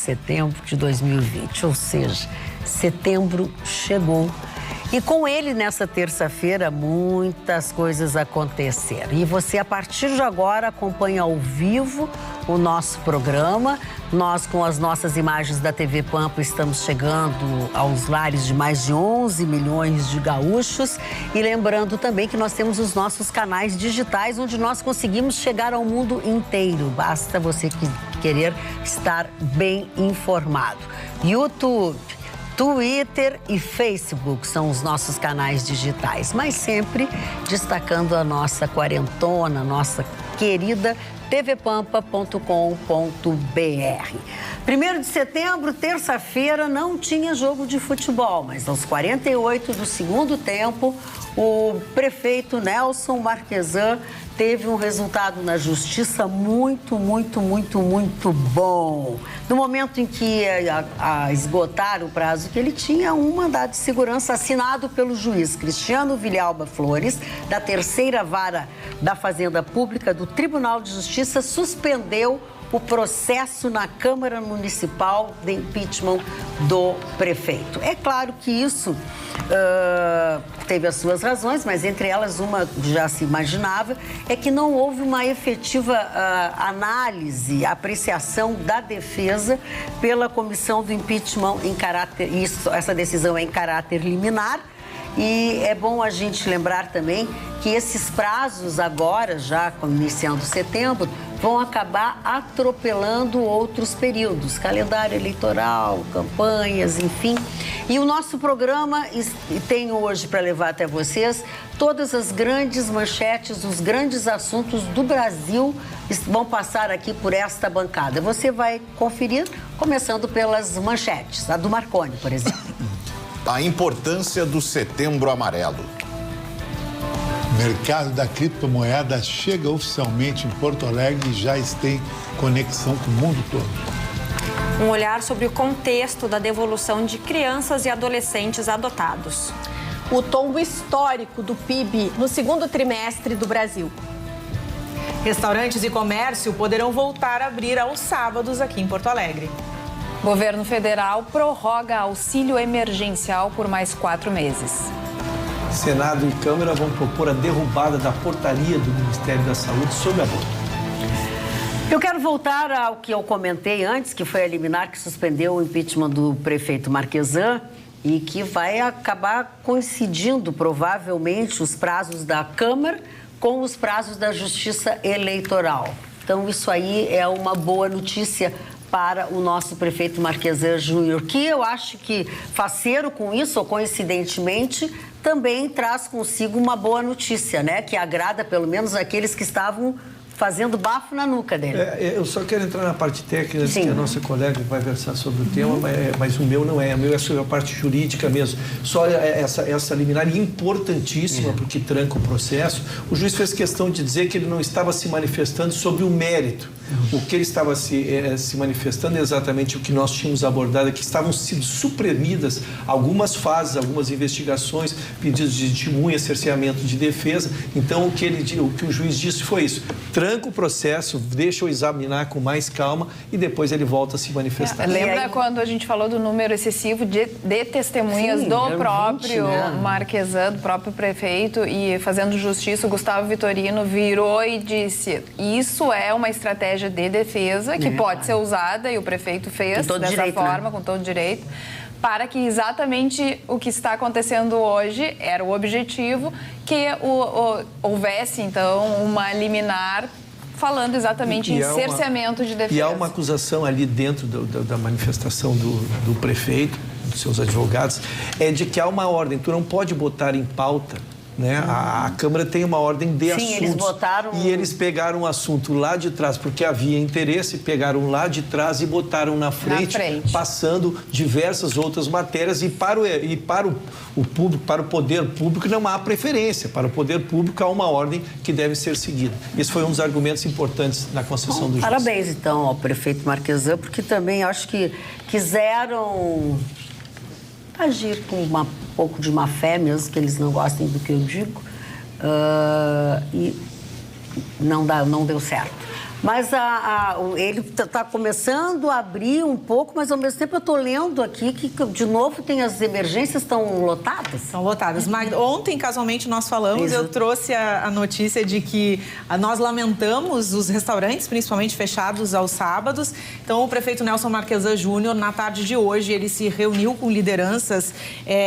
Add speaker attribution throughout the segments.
Speaker 1: setembro de 2020, ou seja, setembro chegou. E com ele, nessa terça-feira, muitas coisas aconteceram. E você, a partir de agora, acompanha ao vivo o nosso programa. Nós, com as nossas imagens da TV Pampa, estamos chegando aos lares de mais de 11 milhões de gaúchos. E lembrando também que nós temos os nossos canais digitais, onde nós conseguimos chegar ao mundo inteiro. Basta você querer estar bem informado. YouTube, Twitter e Facebook são os nossos canais digitais, mas sempre destacando a nossa quarentona, nossa querida tvpampa.com.br. 1º de setembro, terça-feira, não tinha jogo de futebol, mas aos 48 do segundo tempo, o prefeito Nelson Marquesan teve um resultado na justiça muito bom. No momento em que a esgotar o prazo que ele tinha, um mandado de segurança assinado pelo juiz Cristiano Villalba Flores, da terceira vara da Fazenda Pública do Tribunal de Justiça, suspendeu o processo na Câmara Municipal de impeachment do prefeito. É claro que isso teve as suas razões, mas entre elas uma já se imaginava, é que não houve uma efetiva análise, apreciação da defesa pela comissão do impeachment em caráter, essa decisão é em caráter liminar. E é bom a gente lembrar também que esses prazos agora, já iniciando setembro, vão acabar atropelando outros períodos, calendário eleitoral, campanhas, enfim. E o nosso programa tem hoje para levar até vocês todas as grandes manchetes, os grandes assuntos do Brasil vão passar aqui por esta bancada. Você vai conferir, começando pelas manchetes, a do Marconi, por exemplo.
Speaker 2: A importância do Setembro Amarelo.
Speaker 3: O mercado da criptomoeda chega oficialmente em Porto Alegre e já tem conexão com o mundo todo.
Speaker 4: Um olhar sobre o contexto da devolução de crianças e adolescentes adotados.
Speaker 5: O tombo histórico do PIB no segundo trimestre do Brasil.
Speaker 6: Restaurantes e comércio poderão voltar a abrir aos sábados aqui em Porto Alegre.
Speaker 7: Governo federal prorroga auxílio emergencial por mais 4 meses.
Speaker 8: Senado e Câmara vão propor a derrubada da portaria do Ministério da Saúde sobre aborto.
Speaker 1: Eu quero voltar ao que eu comentei antes, que foi a liminar que suspendeu o impeachment do prefeito Marquesan e que vai acabar coincidindo, provavelmente, os prazos da Câmara com os prazos da Justiça Eleitoral. Então, isso aí é uma boa notícia para o nosso prefeito Marquesan Júnior, que eu acho que, faceiro com isso, ou coincidentemente, também traz consigo uma boa notícia, né? Que agrada, pelo menos, aqueles que estavam fazendo bafo na nuca dele.
Speaker 8: Eu só quero entrar na parte técnica,
Speaker 1: Sim.
Speaker 8: que a nossa colega vai versar sobre o tema, mas o meu não é. O meu é sobre a parte jurídica mesmo. Só essa liminar importantíssima, porque tranca o processo. O juiz fez questão de dizer que ele não estava se manifestando sobre o mérito. O que ele estava se manifestando é exatamente o que nós tínhamos abordado, que estavam sendo suprimidas algumas fases, algumas investigações, pedidos de testemunha, cerceamento de defesa. Então, o que o juiz disse foi isso: tranca o processo, deixa eu examinar com mais calma e depois ele volta a se manifestar.
Speaker 7: Lembra quando a gente falou do número excessivo de testemunhas do próprio
Speaker 1: 20, né?
Speaker 7: Marquesan, do próprio prefeito, e fazendo justiça, o Gustavo Vitorino virou e disse: isso é uma estratégia de defesa que pode ser usada, e o prefeito fez dessa forma, com todo direito, para que exatamente o que está acontecendo hoje era o objetivo, que houvesse, então, uma liminar falando exatamente em cerceamento de defesa.
Speaker 8: E há uma acusação ali dentro da manifestação do prefeito, dos seus advogados, é de que há uma ordem, tu não pode botar em pauta, né? A Câmara tem uma ordem de assuntos.
Speaker 1: Eles botaram...
Speaker 8: E eles pegaram o assunto lá de trás, porque havia interesse, pegaram lá de trás e botaram na frente. Passando diversas outras matérias. E para o público, para o poder público, não há preferência. Para o poder público há uma ordem que deve ser seguida. Esse foi um dos argumentos importantes na concessão do juiz.
Speaker 1: Parabéns, então, ao prefeito Marquesan, porque também acho que quiseram agir com um pouco de má fé, mesmo que eles não gostem do que eu digo, e não deu certo. Mas ele está começando a abrir um pouco, mas ao mesmo tempo eu estou lendo aqui que, de novo, tem as emergências estão lotadas.
Speaker 6: Estão lotadas. Magda, ontem, casualmente, nós falamos, eu trouxe a notícia de que nós lamentamos os restaurantes, principalmente fechados aos sábados. Então, o prefeito Nelson Marquesan Júnior, na tarde de hoje, ele se reuniu com lideranças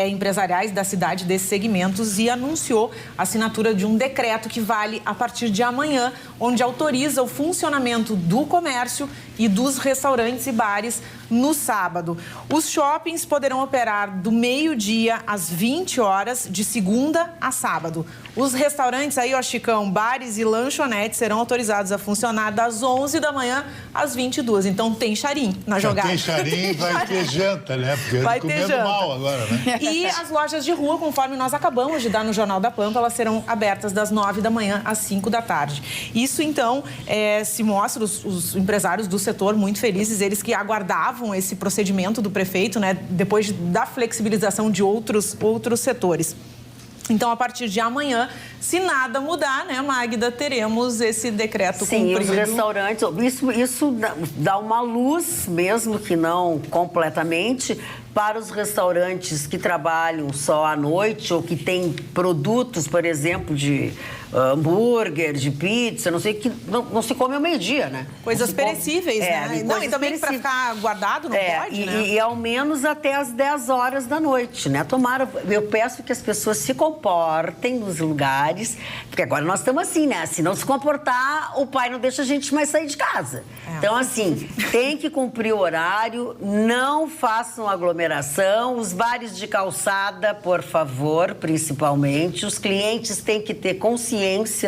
Speaker 6: empresariais da cidade desses segmentos e anunciou a assinatura de um decreto que vale a partir de amanhã, onde autoriza o funcionamento do comércio e dos restaurantes e bares no sábado. Os shoppings poderão operar do meio-dia às 20 horas, de segunda a sábado. Os restaurantes aí, ó, Chicão, bares e lanchonetes serão autorizados a funcionar das 11 da manhã às 22. Então tem charim na jogada.
Speaker 3: Tem charim, vai ter janta, né? Porque
Speaker 6: vai
Speaker 3: comendo
Speaker 6: ter janta.
Speaker 3: mal agora, né?
Speaker 6: E as lojas de rua, conforme nós acabamos de dar no Jornal da Pampa, elas serão abertas das 9 da manhã às 5 da tarde. Isso, então, se mostra os empresários do setor muito felizes, eles que aguardavam esse procedimento do prefeito, né, depois da flexibilização de outros setores. Então, a partir de amanhã, se nada mudar, né, Magda, teremos esse decreto cumprido.
Speaker 1: Sim, os restaurantes, isso dá uma luz, mesmo que não completamente, para os restaurantes que trabalham só à noite ou que têm produtos, por exemplo, de hambúrguer, de pizza, não sei, que não se come ao meio-dia, né?
Speaker 6: Coisas perecíveis, né? Não, e também para ficar guardado não pode, né?
Speaker 1: E ao menos até as 10 horas da noite, né? Eu peço que as pessoas se comportem nos lugares, porque agora nós estamos assim, né? Se não se comportar, o pai não deixa a gente mais sair de casa. Então, assim, tem que cumprir o horário, não façam aglomeração, os bares de calçada, por favor, principalmente, os clientes têm que ter consciência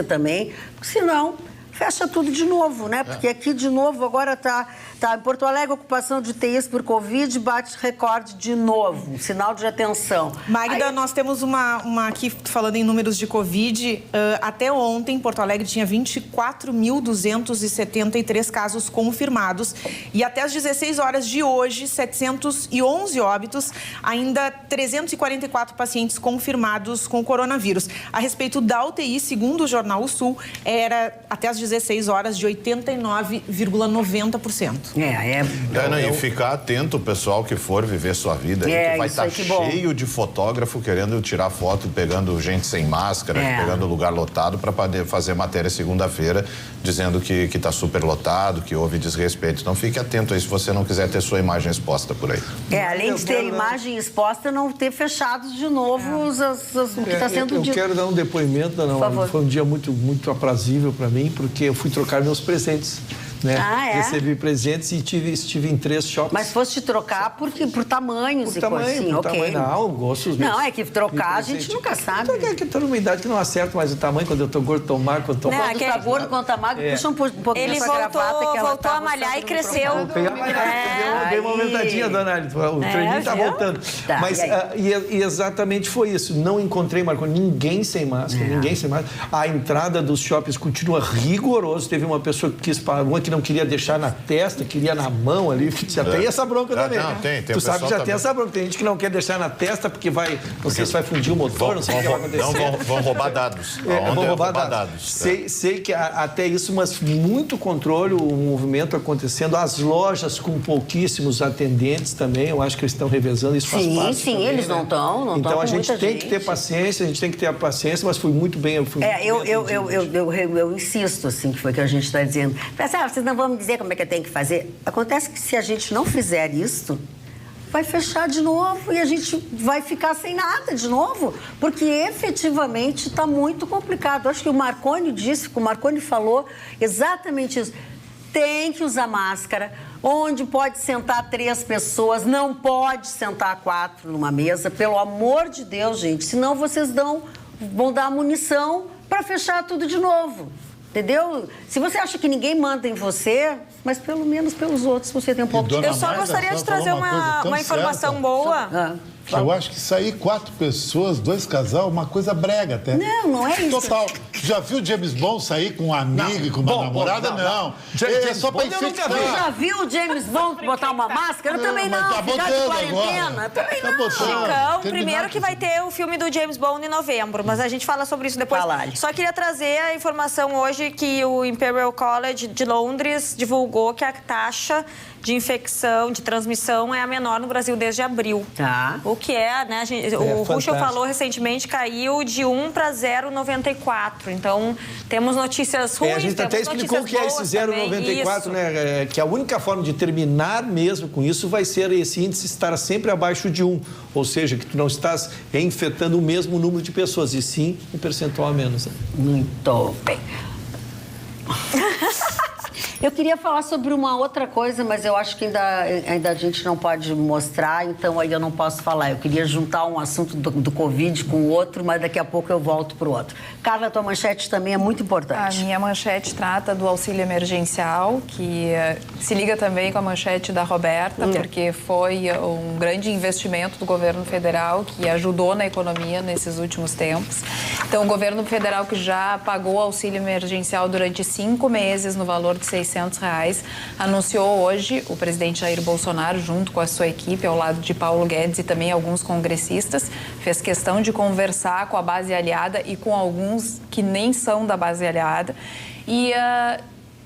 Speaker 1: também, porque senão fecha tudo de novo, né? Porque aqui, de novo, agora tá em Porto Alegre, a ocupação de UTIs por Covid bate recorde de novo, um sinal de atenção.
Speaker 6: Magda, nós temos uma aqui, falando em números de Covid, até ontem, Porto Alegre tinha 24.273 casos confirmados e até às 16 horas de hoje, 711 óbitos, ainda 344 pacientes confirmados com coronavírus. A respeito da UTI, segundo o Jornal O Sul, era até às 16 horas de 89,90%.
Speaker 2: E ficar atento, o pessoal que for viver sua vida, que vai estar cheio de fotógrafo querendo tirar foto, pegando gente sem máscara, pegando lugar lotado para poder fazer matéria segunda-feira, dizendo que está super lotado, que houve desrespeito. Então fique atento aí se você não quiser ter sua imagem exposta por aí.
Speaker 1: Além de ter imagem exposta, não ter fechado de novo o que está sendo dito.
Speaker 8: Eu quero dar um depoimento, foi um dia muito, muito aprazível para mim, porque eu fui trocar meus presentes. Né? Recebi presentes e estive em 3 shoppings.
Speaker 1: Mas foste trocar por tamanhos e coisas assim,
Speaker 8: tamanho, não, gosto meus.
Speaker 1: Não, é que trocar a gente nunca sabe.
Speaker 8: É que numa idade que não acerta mais o tamanho, quando eu tô gordo, tô magro, quando tô magro.
Speaker 1: Quando tá gordo, quando tá magro, puxa um pouquinho
Speaker 4: ele
Speaker 1: essa gravata que ela
Speaker 4: voltou a malhar e cresceu.
Speaker 8: Dei uma aumentadinha, dona Alice, o treininho tá voltando. Mas exatamente foi isso, não encontrei, Marco, ninguém sem máscara, A entrada dos shoppings continua rigoroso, teve uma pessoa que quis parar, uma que não queria deixar na testa, queria na mão ali, já tem essa bronca também.
Speaker 2: Não, tem
Speaker 8: tu sabe que já tem essa bronca, tem gente que não quer deixar na testa porque não sei se vai fundir o motor, não sei o que vai acontecer.
Speaker 2: Não, vão roubar dados.
Speaker 8: Vão roubar dados. Sei que até isso, mas muito controle, o movimento acontecendo, as lojas com pouquíssimos atendentes também, eu acho que eles estão revezando, isso faz parte.
Speaker 1: Sim,
Speaker 8: também,
Speaker 1: eles não estão.
Speaker 8: Então a gente tem que ter paciência, mas foi muito bem.
Speaker 1: Eu insisto, assim, que foi o que a gente está dizendo. Vocês não vão me dizer como é que eu tenho que fazer. Acontece que se a gente não fizer isso, vai fechar de novo e a gente vai ficar sem nada de novo, porque efetivamente está muito complicado. Acho que o Marconi falou exatamente isso. Tem que usar máscara. Onde pode sentar 3 pessoas, não pode sentar 4 numa mesa, pelo amor de Deus, gente. Senão vocês vão dar munição para fechar tudo de novo. Entendeu? Se você acha que ninguém manda em você, mas pelo menos pelos outros você tem um pouco de...
Speaker 4: Eu só gostaria de trazer uma informação boa.
Speaker 3: Eu acho que sair 4 pessoas, 2 casal, uma coisa brega até.
Speaker 1: Não é isso.
Speaker 3: Total. Já viu o James Bond sair com um amigo e com uma namorada? Não. É só pra infectar.
Speaker 1: Você já viu o James Bond botar uma máscara? Eu também não.
Speaker 3: Tá
Speaker 1: Ficar de quarentena? Também não.
Speaker 5: Chicão, primeiro que vai ter o filme do James Bond em novembro, mas a gente fala sobre isso depois. Só queria trazer a informação hoje que o Imperial College de Londres divulgou que a taxa de infecção, de transmissão é a menor no Brasil desde abril.
Speaker 1: Tá.
Speaker 5: O que é, né, o Ruschel falou recentemente, caiu de 1 para 0,94. Então, temos notícias ruins,
Speaker 8: a gente até explicou o que é esse 0,94, né? Que a única forma de terminar mesmo com isso vai ser esse índice estar sempre abaixo de 1. Ou seja, que tu não estás infectando o mesmo número de pessoas, e sim um percentual a menos. Né?
Speaker 1: Muito bem. Eu queria falar sobre uma outra coisa, mas eu acho que ainda a gente não pode mostrar, então aí eu não posso falar. Eu queria juntar um assunto do Covid com o outro, mas daqui a pouco eu volto para o outro. Carla, a tua manchete também é muito importante.
Speaker 7: A minha manchete trata do auxílio emergencial, que se liga também com a manchete da Roberta, porque foi um grande investimento do governo federal que ajudou na economia nesses últimos tempos. Então, o governo federal, que já pagou auxílio emergencial durante 5 meses no valor de R$600, anunciou hoje, o presidente Jair Bolsonaro, junto com a sua equipe, ao lado de Paulo Guedes e também alguns congressistas, fez questão de conversar com a base aliada e com alguns que nem são da base aliada. E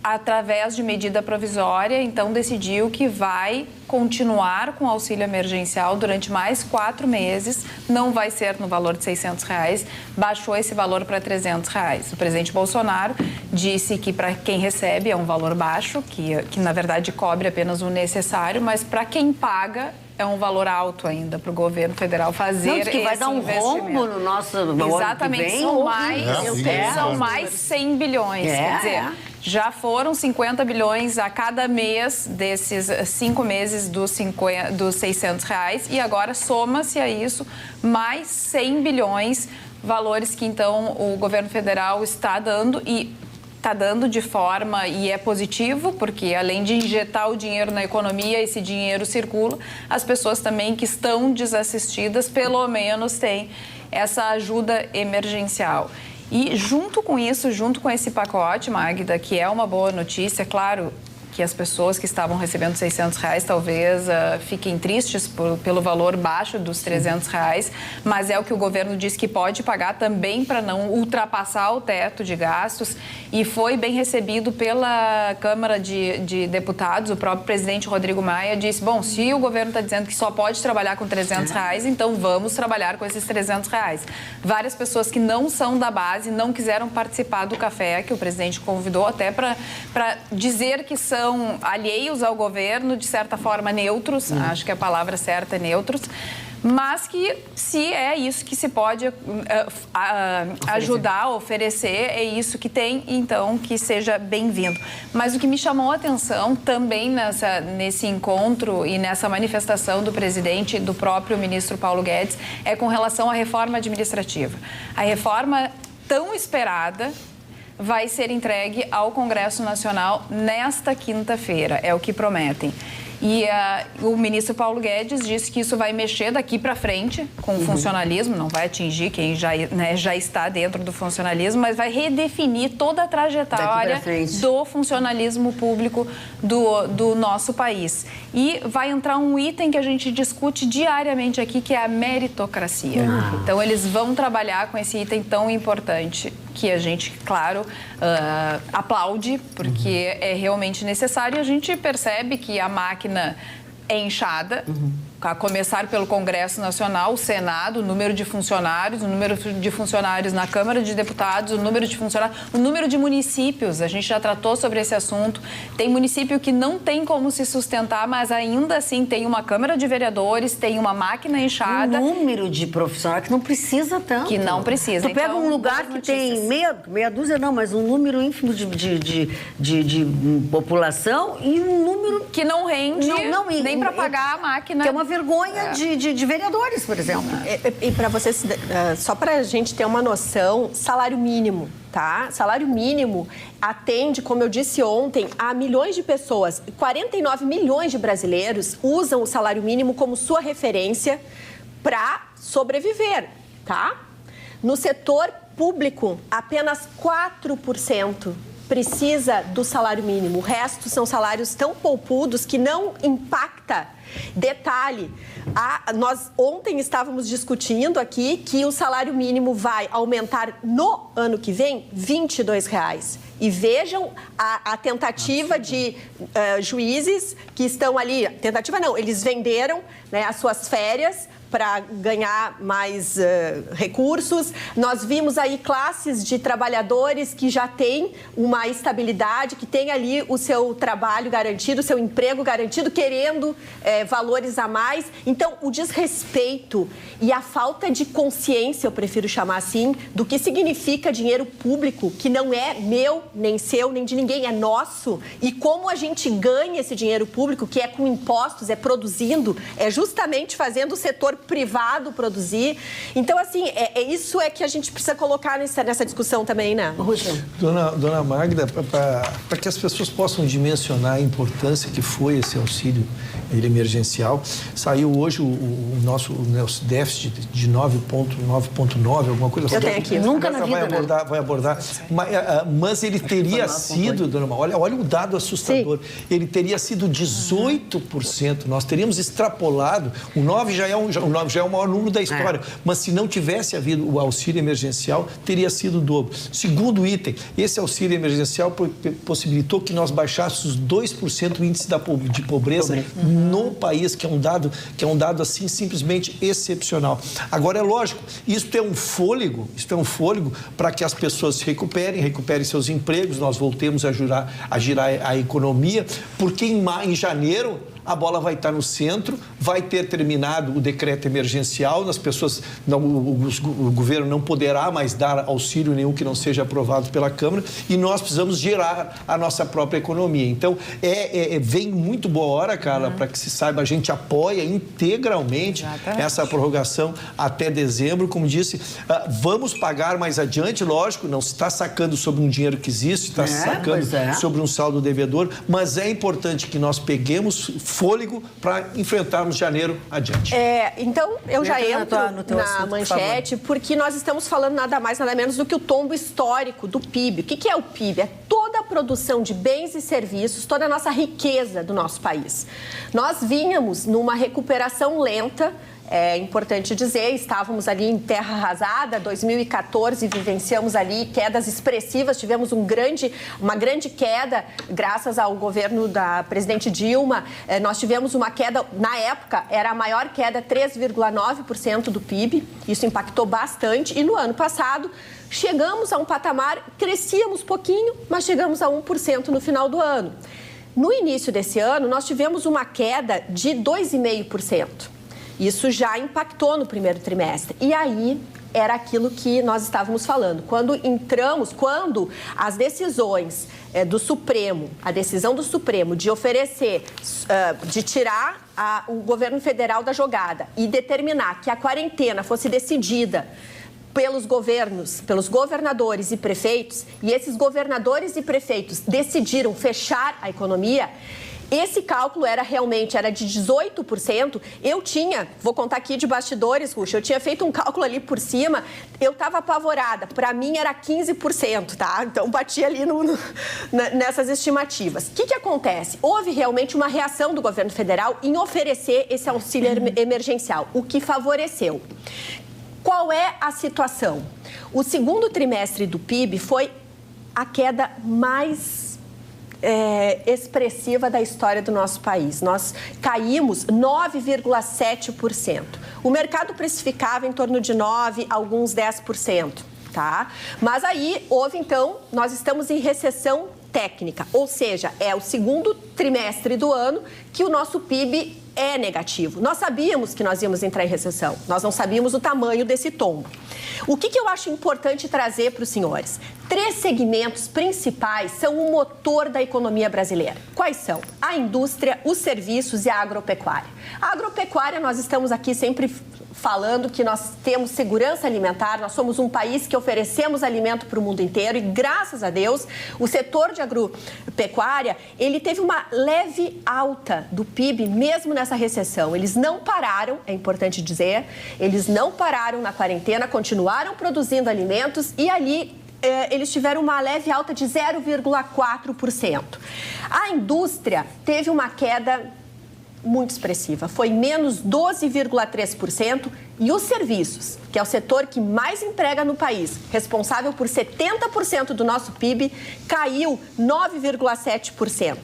Speaker 7: através de medida provisória, então decidiu que vai continuar com o auxílio emergencial durante mais 4 meses, não vai ser no valor de R$600, baixou esse valor para R$300. O presidente Bolsonaro disse que para quem recebe é um valor baixo, que na verdade cobre apenas o necessário, mas para quem paga é um valor alto ainda para o governo federal fazer esse
Speaker 1: que vai dar um rombo no nosso
Speaker 7: Exatamente,
Speaker 1: ano que vem,
Speaker 7: são mais 100 bilhões, quer dizer, já foram 50 bilhões a cada mês desses 5 meses dos R$600 e agora soma-se a isso mais 100 bilhões, valores que então o governo federal está dando e está dando de forma, e é positivo, porque além de injetar o dinheiro na economia, esse dinheiro circula, as pessoas também que estão desassistidas, pelo menos têm essa ajuda emergencial. E junto com isso, junto com esse pacote, Magda, que é uma boa notícia, claro que as pessoas que estavam recebendo R$600 talvez fiquem tristes pelo valor baixo dos R$300, mas é o que o governo diz que pode pagar também para não ultrapassar o teto de gastos, e foi bem recebido pela Câmara de Deputados. O próprio presidente Rodrigo Maia disse, bom, se o governo está dizendo que só pode trabalhar com R$300, então vamos trabalhar com esses R$300. Várias pessoas que não são da base não quiseram participar do café, que o presidente convidou até para dizer que são alheios ao governo, de certa forma neutros, acho que a palavra certa é neutros, mas que se é isso que se pode ajudar, oferecer, é isso que tem, então que seja bem-vindo. Mas o que me chamou a atenção também nesse encontro e nessa manifestação do presidente e do próprio ministro Paulo Guedes é com relação à reforma administrativa. A reforma tão esperada vai ser entregue ao Congresso Nacional nesta quinta-feira, é o que prometem. E o ministro Paulo Guedes disse que isso vai mexer daqui para frente com o funcionalismo, não vai atingir quem já está dentro do funcionalismo, mas vai redefinir toda a trajetória do funcionalismo público do nosso país. E vai entrar um item que a gente discute diariamente aqui, que é a meritocracia. Então, eles vão trabalhar com esse item tão importante, que a gente, claro, aplaude, porque é realmente necessário. E a gente percebe que a máquina é inchada, a começar pelo Congresso Nacional, o Senado, o número de funcionários na Câmara de Deputados, o número de funcionários, o número de municípios. A gente já tratou sobre esse assunto. Tem município que não tem como se sustentar, mas ainda assim tem uma Câmara de Vereadores, tem uma máquina inchada.
Speaker 1: Um número de profissionais que não precisa tanto.
Speaker 7: Que não precisa.
Speaker 1: Tu pega um lugar que tem meia dúzia, não, mas um número ínfimo de população e um número...
Speaker 7: Que não rende nem para pagar a máquina.
Speaker 1: Que é uma vergonha de vereadores, por exemplo.
Speaker 5: E para vocês, só para a gente ter uma noção, salário mínimo, tá? Salário mínimo atende, como eu disse ontem, a milhões de pessoas. 49 milhões de brasileiros usam o salário mínimo como sua referência para sobreviver, tá? No setor
Speaker 9: público, apenas 4% precisa do salário mínimo. O resto são salários tão poupudos que não impacta. Detalhe, nós ontem estávamos discutindo aqui que o salário mínimo vai aumentar no ano que vem R$22. E vejam a tentativa de juízes que estão ali. Tentativa não, eles venderam, né, as suas férias para ganhar mais recursos. Nós vimos aí classes de trabalhadores que já têm uma estabilidade, que têm ali o seu trabalho garantido, o seu emprego garantido, querendo valores a mais. Então, o desrespeito e a falta de consciência, eu prefiro chamar assim, do que significa dinheiro público, que não é meu, nem seu, nem de ninguém, é nosso. E como a gente ganha esse dinheiro público, que é com impostos, é produzindo, é justamente fazendo o setor privado produzir. Então, assim, isso é que a gente precisa colocar nessa discussão também, né?
Speaker 8: Dona Magda, para que as pessoas possam dimensionar a importância que foi esse auxílio emergencial, saiu hoje o nosso déficit de 9,9, alguma coisa assim.
Speaker 9: Eu tenho aqui, nunca na vida,
Speaker 8: vai abordar. Mas ele teria sido, dona Magda, olha o dado assustador, sim, ele teria sido 18%. Nós teríamos extrapolado, o 9 já é o maior número da história, mas se não tivesse havido o auxílio emergencial, teria sido o dobro. Segundo item, esse auxílio emergencial possibilitou que nós baixássemos 2% o índice de pobreza no país, que é um dado assim simplesmente excepcional. Agora, é lógico, isto é um fôlego para que as pessoas se recuperem seus empregos, nós voltemos a girar a economia, porque em janeiro a bola vai estar no centro, vai ter terminado o decreto emergencial, o governo não poderá mais dar auxílio nenhum que não seja aprovado pela Câmara, e nós precisamos gerar a nossa própria economia. Então, vem muito boa hora, Carla, para que se saiba, a gente apoia integralmente essa prorrogação até dezembro. Como disse, vamos pagar mais adiante, lógico, não se está sacando sobre um dinheiro que existe, está sacando sobre um saldo devedor, mas é importante que nós peguemos fôlego para enfrentarmos janeiro adiante.
Speaker 9: Então, eu já entro na manchete, porque nós estamos falando nada mais, nada menos do que o tombo histórico do PIB. O que é o PIB? É toda a produção de bens e serviços, toda a nossa riqueza do nosso país. Nós vínhamos numa recuperação lenta. É importante dizer, estávamos ali em terra arrasada, 2014 vivenciamos ali quedas expressivas, tivemos uma grande queda graças ao governo da presidente Dilma. Nós tivemos uma queda, na época, era a maior queda, 3,9% do PIB, isso impactou bastante, e no ano passado chegamos a um patamar, crescíamos pouquinho, mas chegamos a 1% no final do ano. No início desse ano, nós tivemos uma queda de 2,5%. Isso já impactou no primeiro trimestre. E aí era aquilo que nós estávamos falando. Quando as decisões do Supremo, a decisão do Supremo de oferecer, de tirar o governo federal da jogada e determinar que a quarentena fosse decidida pelos governadores e prefeitos, e esses governadores e prefeitos decidiram fechar a economia, esse cálculo era de 18%. Vou contar aqui de bastidores, Ruxa, eu tinha feito um cálculo ali por cima, eu estava apavorada. Para mim era 15%, tá? Então bati ali nessas estimativas. O que acontece? Houve realmente uma reação do governo federal em oferecer esse auxílio emergencial, o que favoreceu. Qual é a situação? O segundo trimestre do PIB foi a queda mais expressiva da história do nosso país. Nós caímos 9,7%. O mercado precificava em torno de 9%, alguns 10%, tá? Mas aí houve, então, nós estamos em recessão técnica, ou seja, é o segundo trimestre do ano que o nosso PIB é negativo. Nós sabíamos que nós íamos entrar em recessão, nós não sabíamos o tamanho desse tombo. O que eu acho importante trazer para os senhores? 3 segmentos principais são o motor da economia brasileira. Quais são? A indústria, os serviços e a agropecuária. A agropecuária, nós estamos aqui sempre falando que nós temos segurança alimentar, nós somos um país que oferecemos alimento para o mundo inteiro e, graças a Deus, o setor de agropecuária, ele teve uma leve alta do PIB, mesmo nessa recessão. Eles não pararam, é importante dizer, eles não pararam na quarentena, continuaram continuaram produzindo alimentos e ali eles tiveram uma leve alta de 0,4%. A indústria teve uma queda muito expressiva, foi menos 12,3%, e os serviços, que é o setor que mais emprega no país, responsável por 70% do nosso PIB, caiu 9,7%.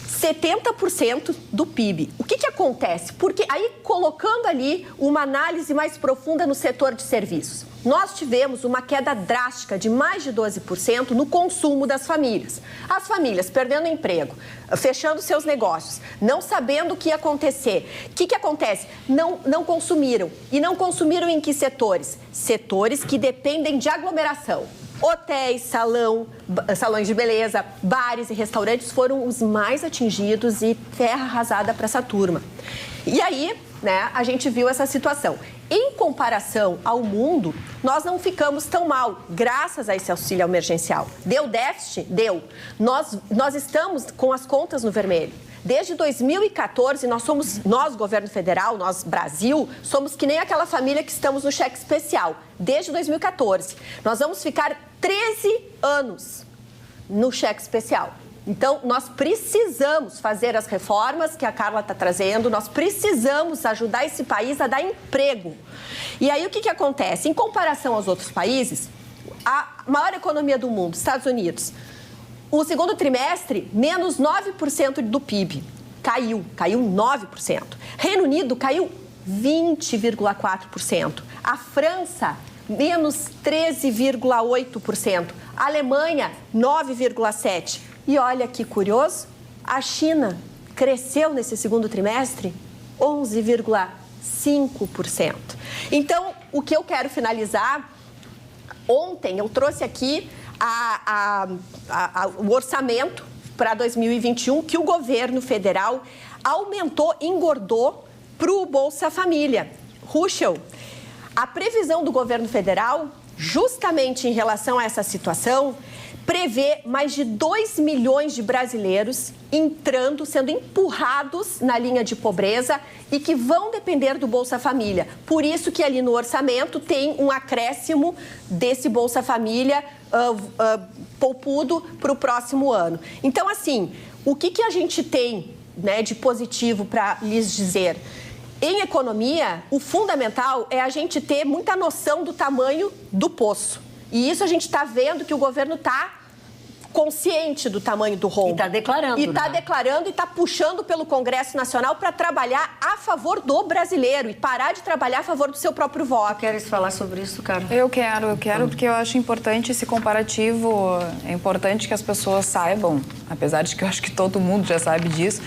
Speaker 9: 70% do PIB. O que acontece? Porque aí, colocando ali uma análise mais profunda no setor de serviços, nós tivemos uma queda drástica de mais de 12% no consumo das famílias. As famílias perdendo emprego, fechando seus negócios, não sabendo o que ia acontecer. O que acontece? Não consumiram. E não consumiram em que setores? Setores que dependem de aglomeração. Hotéis, salões de beleza, bares e restaurantes foram os mais atingidos e terra arrasada para essa turma. E aí, né, a gente viu essa situação. Em comparação ao mundo, nós não ficamos tão mal, graças a esse auxílio emergencial. Deu déficit? Deu. Nós estamos com as contas no vermelho. Desde 2014, nós, governo federal, nós, Brasil, somos que nem aquela família que estamos no cheque especial. Desde 2014. Nós vamos ficar 13 anos no cheque especial. Então, nós precisamos fazer as reformas que a Carla está trazendo, nós precisamos ajudar esse país a dar emprego. E aí, o que acontece? Em comparação aos outros países, a maior economia do mundo, Estados Unidos, o segundo trimestre, menos 9% do PIB. Caiu 9%. Reino Unido caiu 20,4%. A França, menos 13,8%. A Alemanha, 9,7%. E olha que curioso, a China cresceu nesse segundo trimestre 11,5%. Então, o que eu quero finalizar, ontem eu trouxe aqui o orçamento para 2021 que o governo federal aumentou, engordou para o Bolsa Família. Ruschel, a previsão do governo federal, justamente em relação a essa situação, prevê mais de 2 milhões de brasileiros entrando, sendo empurrados na linha de pobreza e que vão depender do Bolsa Família. Por isso que ali no orçamento tem um acréscimo desse Bolsa Família poupudo para o próximo ano. Então, assim, o que a gente tem, né, de positivo para lhes dizer? Em economia, o fundamental é a gente ter muita noção do tamanho do poço. E isso a gente está vendo que o governo está consciente do tamanho do rombo.
Speaker 1: E está declarando.
Speaker 9: E está declarando e está puxando pelo Congresso Nacional para trabalhar a favor do brasileiro e parar de trabalhar a favor do seu próprio voto.
Speaker 1: Queres falar sobre isso, cara?
Speaker 7: Eu quero, porque eu acho importante esse comparativo. É importante que as pessoas saibam, apesar de que eu acho que todo mundo já sabe disso,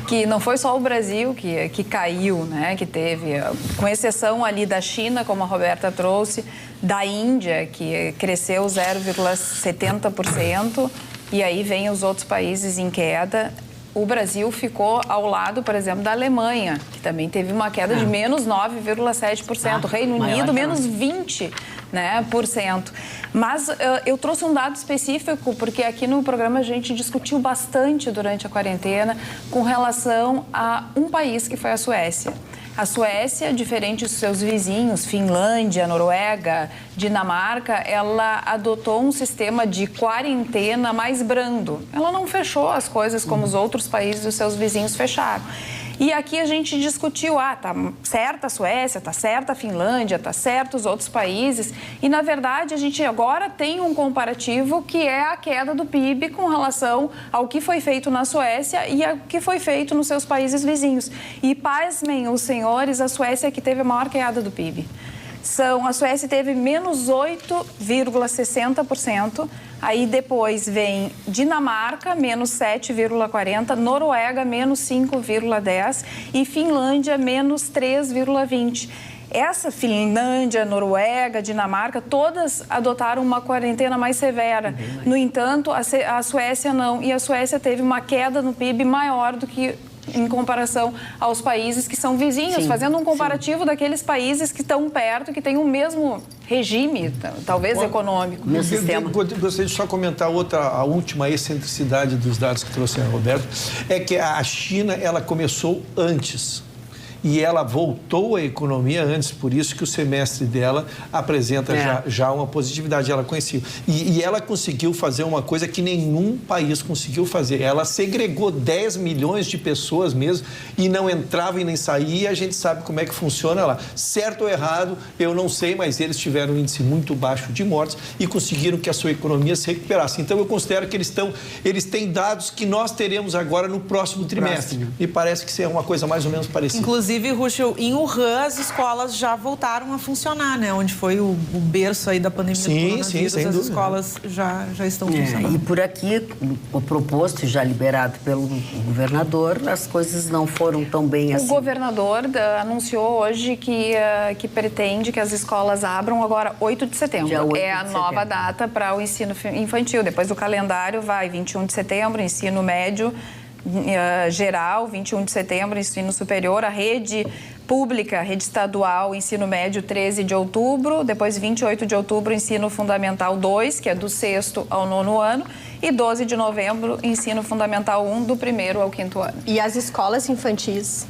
Speaker 7: que não foi só o Brasil que caiu, né? Que teve, com exceção ali da China, como a Roberta trouxe, da Índia, que cresceu 0,70%, e aí vem os outros países em queda. O Brasil ficou ao lado, por exemplo, da Alemanha, que também teve uma queda de menos 9,7%. Reino Unido, menos 20%. Né, por cento. Mas eu trouxe um dado específico, porque aqui no programa a gente discutiu bastante durante a quarentena com relação a um país que foi a Suécia. A Suécia, diferente dos seus vizinhos, Finlândia, Noruega, Dinamarca, ela adotou um sistema de quarentena mais brando. Ela não fechou as coisas como os outros países dos seus vizinhos fecharam. E aqui a gente discutiu, tá certa a Suécia, tá certa a Finlândia, tá certo os outros países. E, na verdade, a gente agora tem um comparativo que é a queda do PIB com relação ao que foi feito na Suécia e ao que foi feito nos seus países vizinhos. E, pasmem os senhores, a Suécia é que teve a maior queda do PIB. A Suécia teve menos 8,60%, aí depois vem Dinamarca, menos 7,40%, Noruega, menos 5,10% e Finlândia, menos 3,20%. Essa Finlândia, Noruega, Dinamarca, todas adotaram uma quarentena mais severa. No entanto, a Suécia não, e a Suécia teve uma queda no PIB maior do que em comparação aos países que são vizinhos, fazendo um comparativo daqueles países que estão perto, que têm o mesmo regime, talvez econômico.
Speaker 8: No sistema. Gostaria de só comentar a última excentricidade dos dados que trouxe a Roberta, é que a China, ela começou antes. e ela voltou à economia antes, por isso que o semestre dela apresenta já uma positividade. Ela conheceu. E ela conseguiu fazer uma coisa que nenhum país conseguiu fazer. Ela segregou 10 milhões de pessoas mesmo e não entrava e nem saía, e a gente sabe como é que funciona lá. Certo ou errado, eu não sei, mas eles tiveram um índice muito baixo de mortes e conseguiram que a sua economia se recuperasse. Então, eu considero que eles têm dados que nós teremos agora no próximo trimestre. E parece que é uma coisa mais ou menos parecida.
Speaker 6: Inclusive, Ruschel, em Wuhan, as escolas já voltaram a funcionar, né? Onde foi o berço aí da pandemia do coronavírus, as escolas já estão funcionando.
Speaker 1: E por aqui, o proposto, já liberado pelo governador, as coisas não foram tão bem assim.
Speaker 7: O governador anunciou hoje que pretende que as escolas abram agora 8 de setembro. É a nova data para o ensino infantil. Depois do calendário vai 21 de setembro, ensino médio geral, 21 de setembro, ensino superior, a rede pública, rede estadual, ensino médio, 13 de outubro, depois 28 de outubro, ensino fundamental 2, que é do 6º ao 9º ano, e 12 de novembro, ensino fundamental 1, do 1º ao 5º ano.
Speaker 9: E as escolas infantis?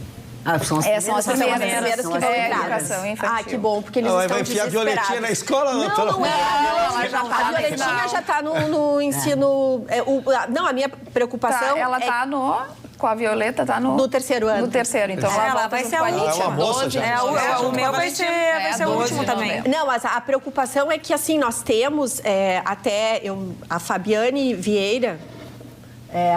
Speaker 7: São as primeiras
Speaker 9: que vão
Speaker 7: educação infantil.
Speaker 9: Que bom, porque eles estão
Speaker 8: vai enfiar a Violetinha na escola?
Speaker 9: A Violetinha já está no ensino... Não, a minha preocupação
Speaker 7: ela está com a Violeta está no
Speaker 9: 3º ano.
Speaker 7: No 3º, então
Speaker 5: ela vai ser a última. O meu vai ser o último também.
Speaker 9: Não, mas a preocupação é que, assim, nós temos a Fabiane Vieira,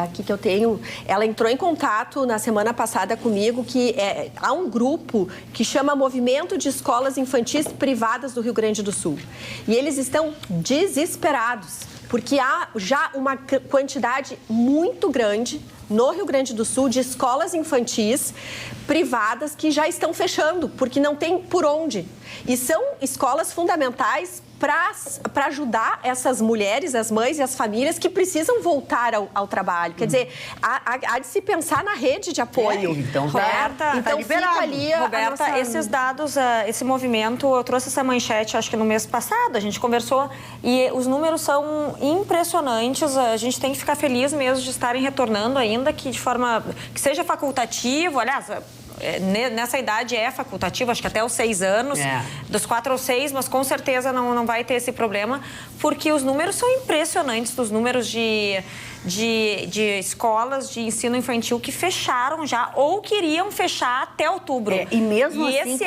Speaker 9: aqui que eu tenho, ela entrou em contato na semana passada comigo que há um grupo que chama Movimento de Escolas Infantis Privadas do Rio Grande do Sul. E eles estão desesperados, porque há já uma quantidade muito grande no Rio Grande do Sul de escolas infantis privadas que já estão fechando, porque não tem por onde. E são escolas fundamentais para ajudar essas mulheres, as mães e as famílias que precisam voltar ao trabalho. Quer dizer, há de se pensar na rede de apoio.
Speaker 5: Então, Roberta, então fica ali Roberta, esses dados, esse movimento, eu trouxe essa manchete, acho que no mês passado, a gente conversou, e os números são impressionantes. A gente tem que ficar feliz mesmo de estarem retornando ainda, que de forma que seja facultativo. Aliás, nessa idade é facultativo, acho que até os 6 anos, dos 4 aos 6, mas com certeza não vai ter esse problema, porque os números são impressionantes, dos números de escolas de ensino infantil que fecharam já ou queriam fechar até outubro.
Speaker 1: E mesmo assim,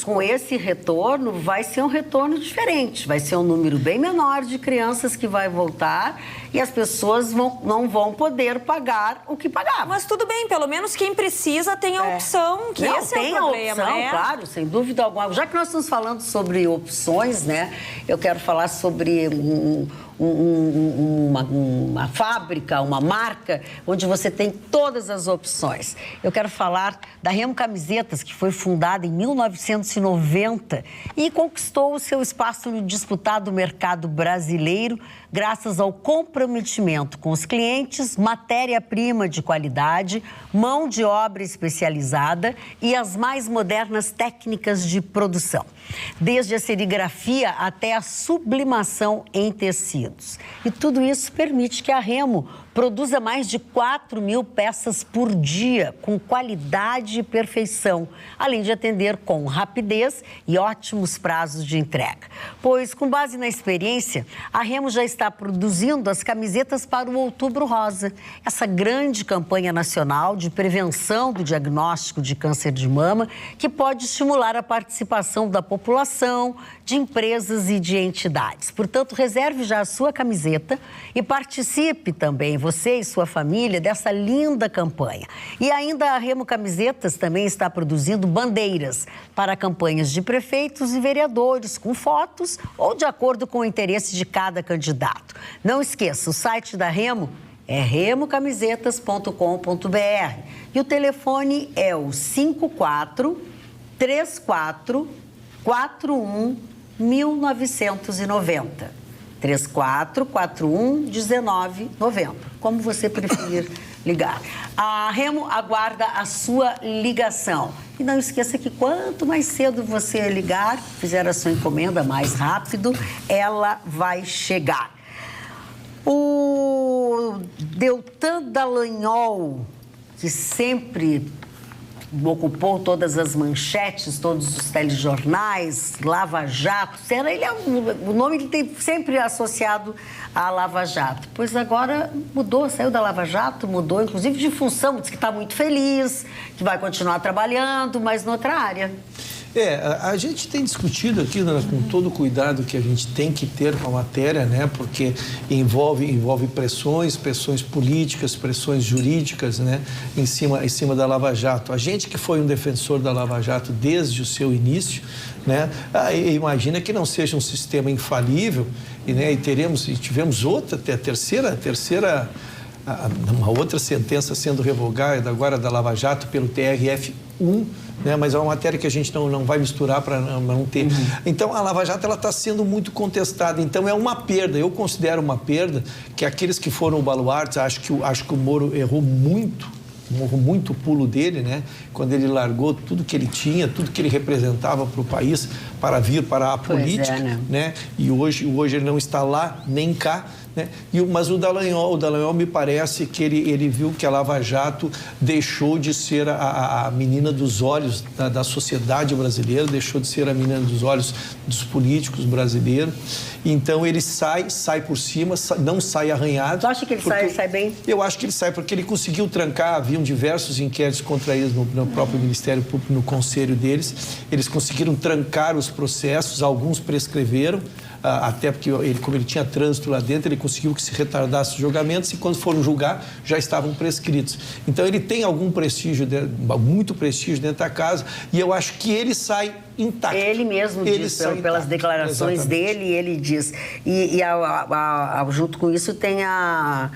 Speaker 1: com esse retorno, vai ser um retorno diferente. Vai ser um número bem menor de crianças que vai voltar e as pessoas não vão poder pagar o que pagavam.
Speaker 5: Mas tudo bem, pelo menos quem precisa tem a opção, que esse é o problema.
Speaker 1: Opção, claro, sem dúvida alguma. Já que nós estamos falando sobre opções, né? Eu quero falar sobre uma fábrica, uma marca, onde você tem todas as opções. Eu quero falar da Remo Camisetas, que foi fundada em 1990 e conquistou o seu espaço no disputado mercado brasileiro graças ao comprometimento com os clientes, matéria-prima de qualidade, mão de obra especializada e as mais modernas técnicas de produção, desde a serigrafia até a sublimação em tecidos. E tudo isso permite que a Remo produza mais de 4.000 peças por dia, com qualidade e perfeição, além de atender com rapidez e ótimos prazos de entrega. Pois, com base na experiência, a Remo já está produzindo as camisetas para o Outubro Rosa, essa grande campanha nacional de prevenção do diagnóstico de câncer de mama, que pode estimular a participação da população, de empresas e de entidades. Portanto, reserve já a sua camiseta e participe também, você e sua família, dessa linda campanha. E ainda a Remo Camisetas também está produzindo bandeiras para campanhas de prefeitos e vereadores, com fotos ou de acordo com o interesse de cada candidato. Não esqueça, o site da Remo é remocamisetas.com.br e o telefone é o 54 34 41 1990. 3441 1990, como você preferir ligar. A Remo aguarda a sua ligação. E não esqueça que quanto mais cedo você ligar, fizer a sua encomenda mais rápido, ela vai chegar. O Deltan Dallagnol, que sempre ocupou todas as manchetes, todos os telejornais, Lava Jato. O nome que tem sempre associado à Lava Jato. Pois agora mudou, saiu da Lava Jato, mudou inclusive de função, diz que está muito feliz, que vai continuar trabalhando, mas noutra área.
Speaker 8: A gente tem discutido aqui, né, com todo o cuidado que a gente tem que ter com a matéria, né, porque envolve pressões políticas, pressões jurídicas, né, em cima da Lava Jato. A gente que foi um defensor da Lava Jato desde o seu início, né, imagina que não seja um sistema infalível e tivemos uma outra sentença sendo revogada agora da Lava Jato pelo TRF1, né? Mas é uma matéria que a gente não vai misturar para não ter. Então, a Lava Jato está sendo muito contestada. Então, é uma perda. Eu considero uma perda que aqueles que foram o baluarte, acho que o Moro errou muito o pulo dele, né? Quando ele largou tudo que ele tinha, tudo que ele representava para o país, para vir para a política, né? E hoje ele não está lá, nem cá, né? Mas o Dallagnol me parece que ele viu que a Lava Jato deixou de ser a menina dos olhos da sociedade brasileira, deixou de ser a menina dos olhos dos políticos brasileiros. Então ele sai por cima, não sai arranhado.
Speaker 1: Tu acha que ele sai bem?
Speaker 8: Eu acho que ele sai porque ele conseguiu trancar, haviam diversos inquéritos contra eles no próprio Ministério Público, no conselho deles. Eles conseguiram trancar os processos, alguns prescreveram, até porque como ele tinha trânsito lá dentro, ele conseguiu que se retardasse os julgamentos e quando foram julgar, já estavam prescritos. Então ele tem algum prestígio, muito prestígio dentro da casa e eu acho que ele sai intacto.
Speaker 1: Ele mesmo diz, pelas declarações dele, ele diz. Junto com isso tem a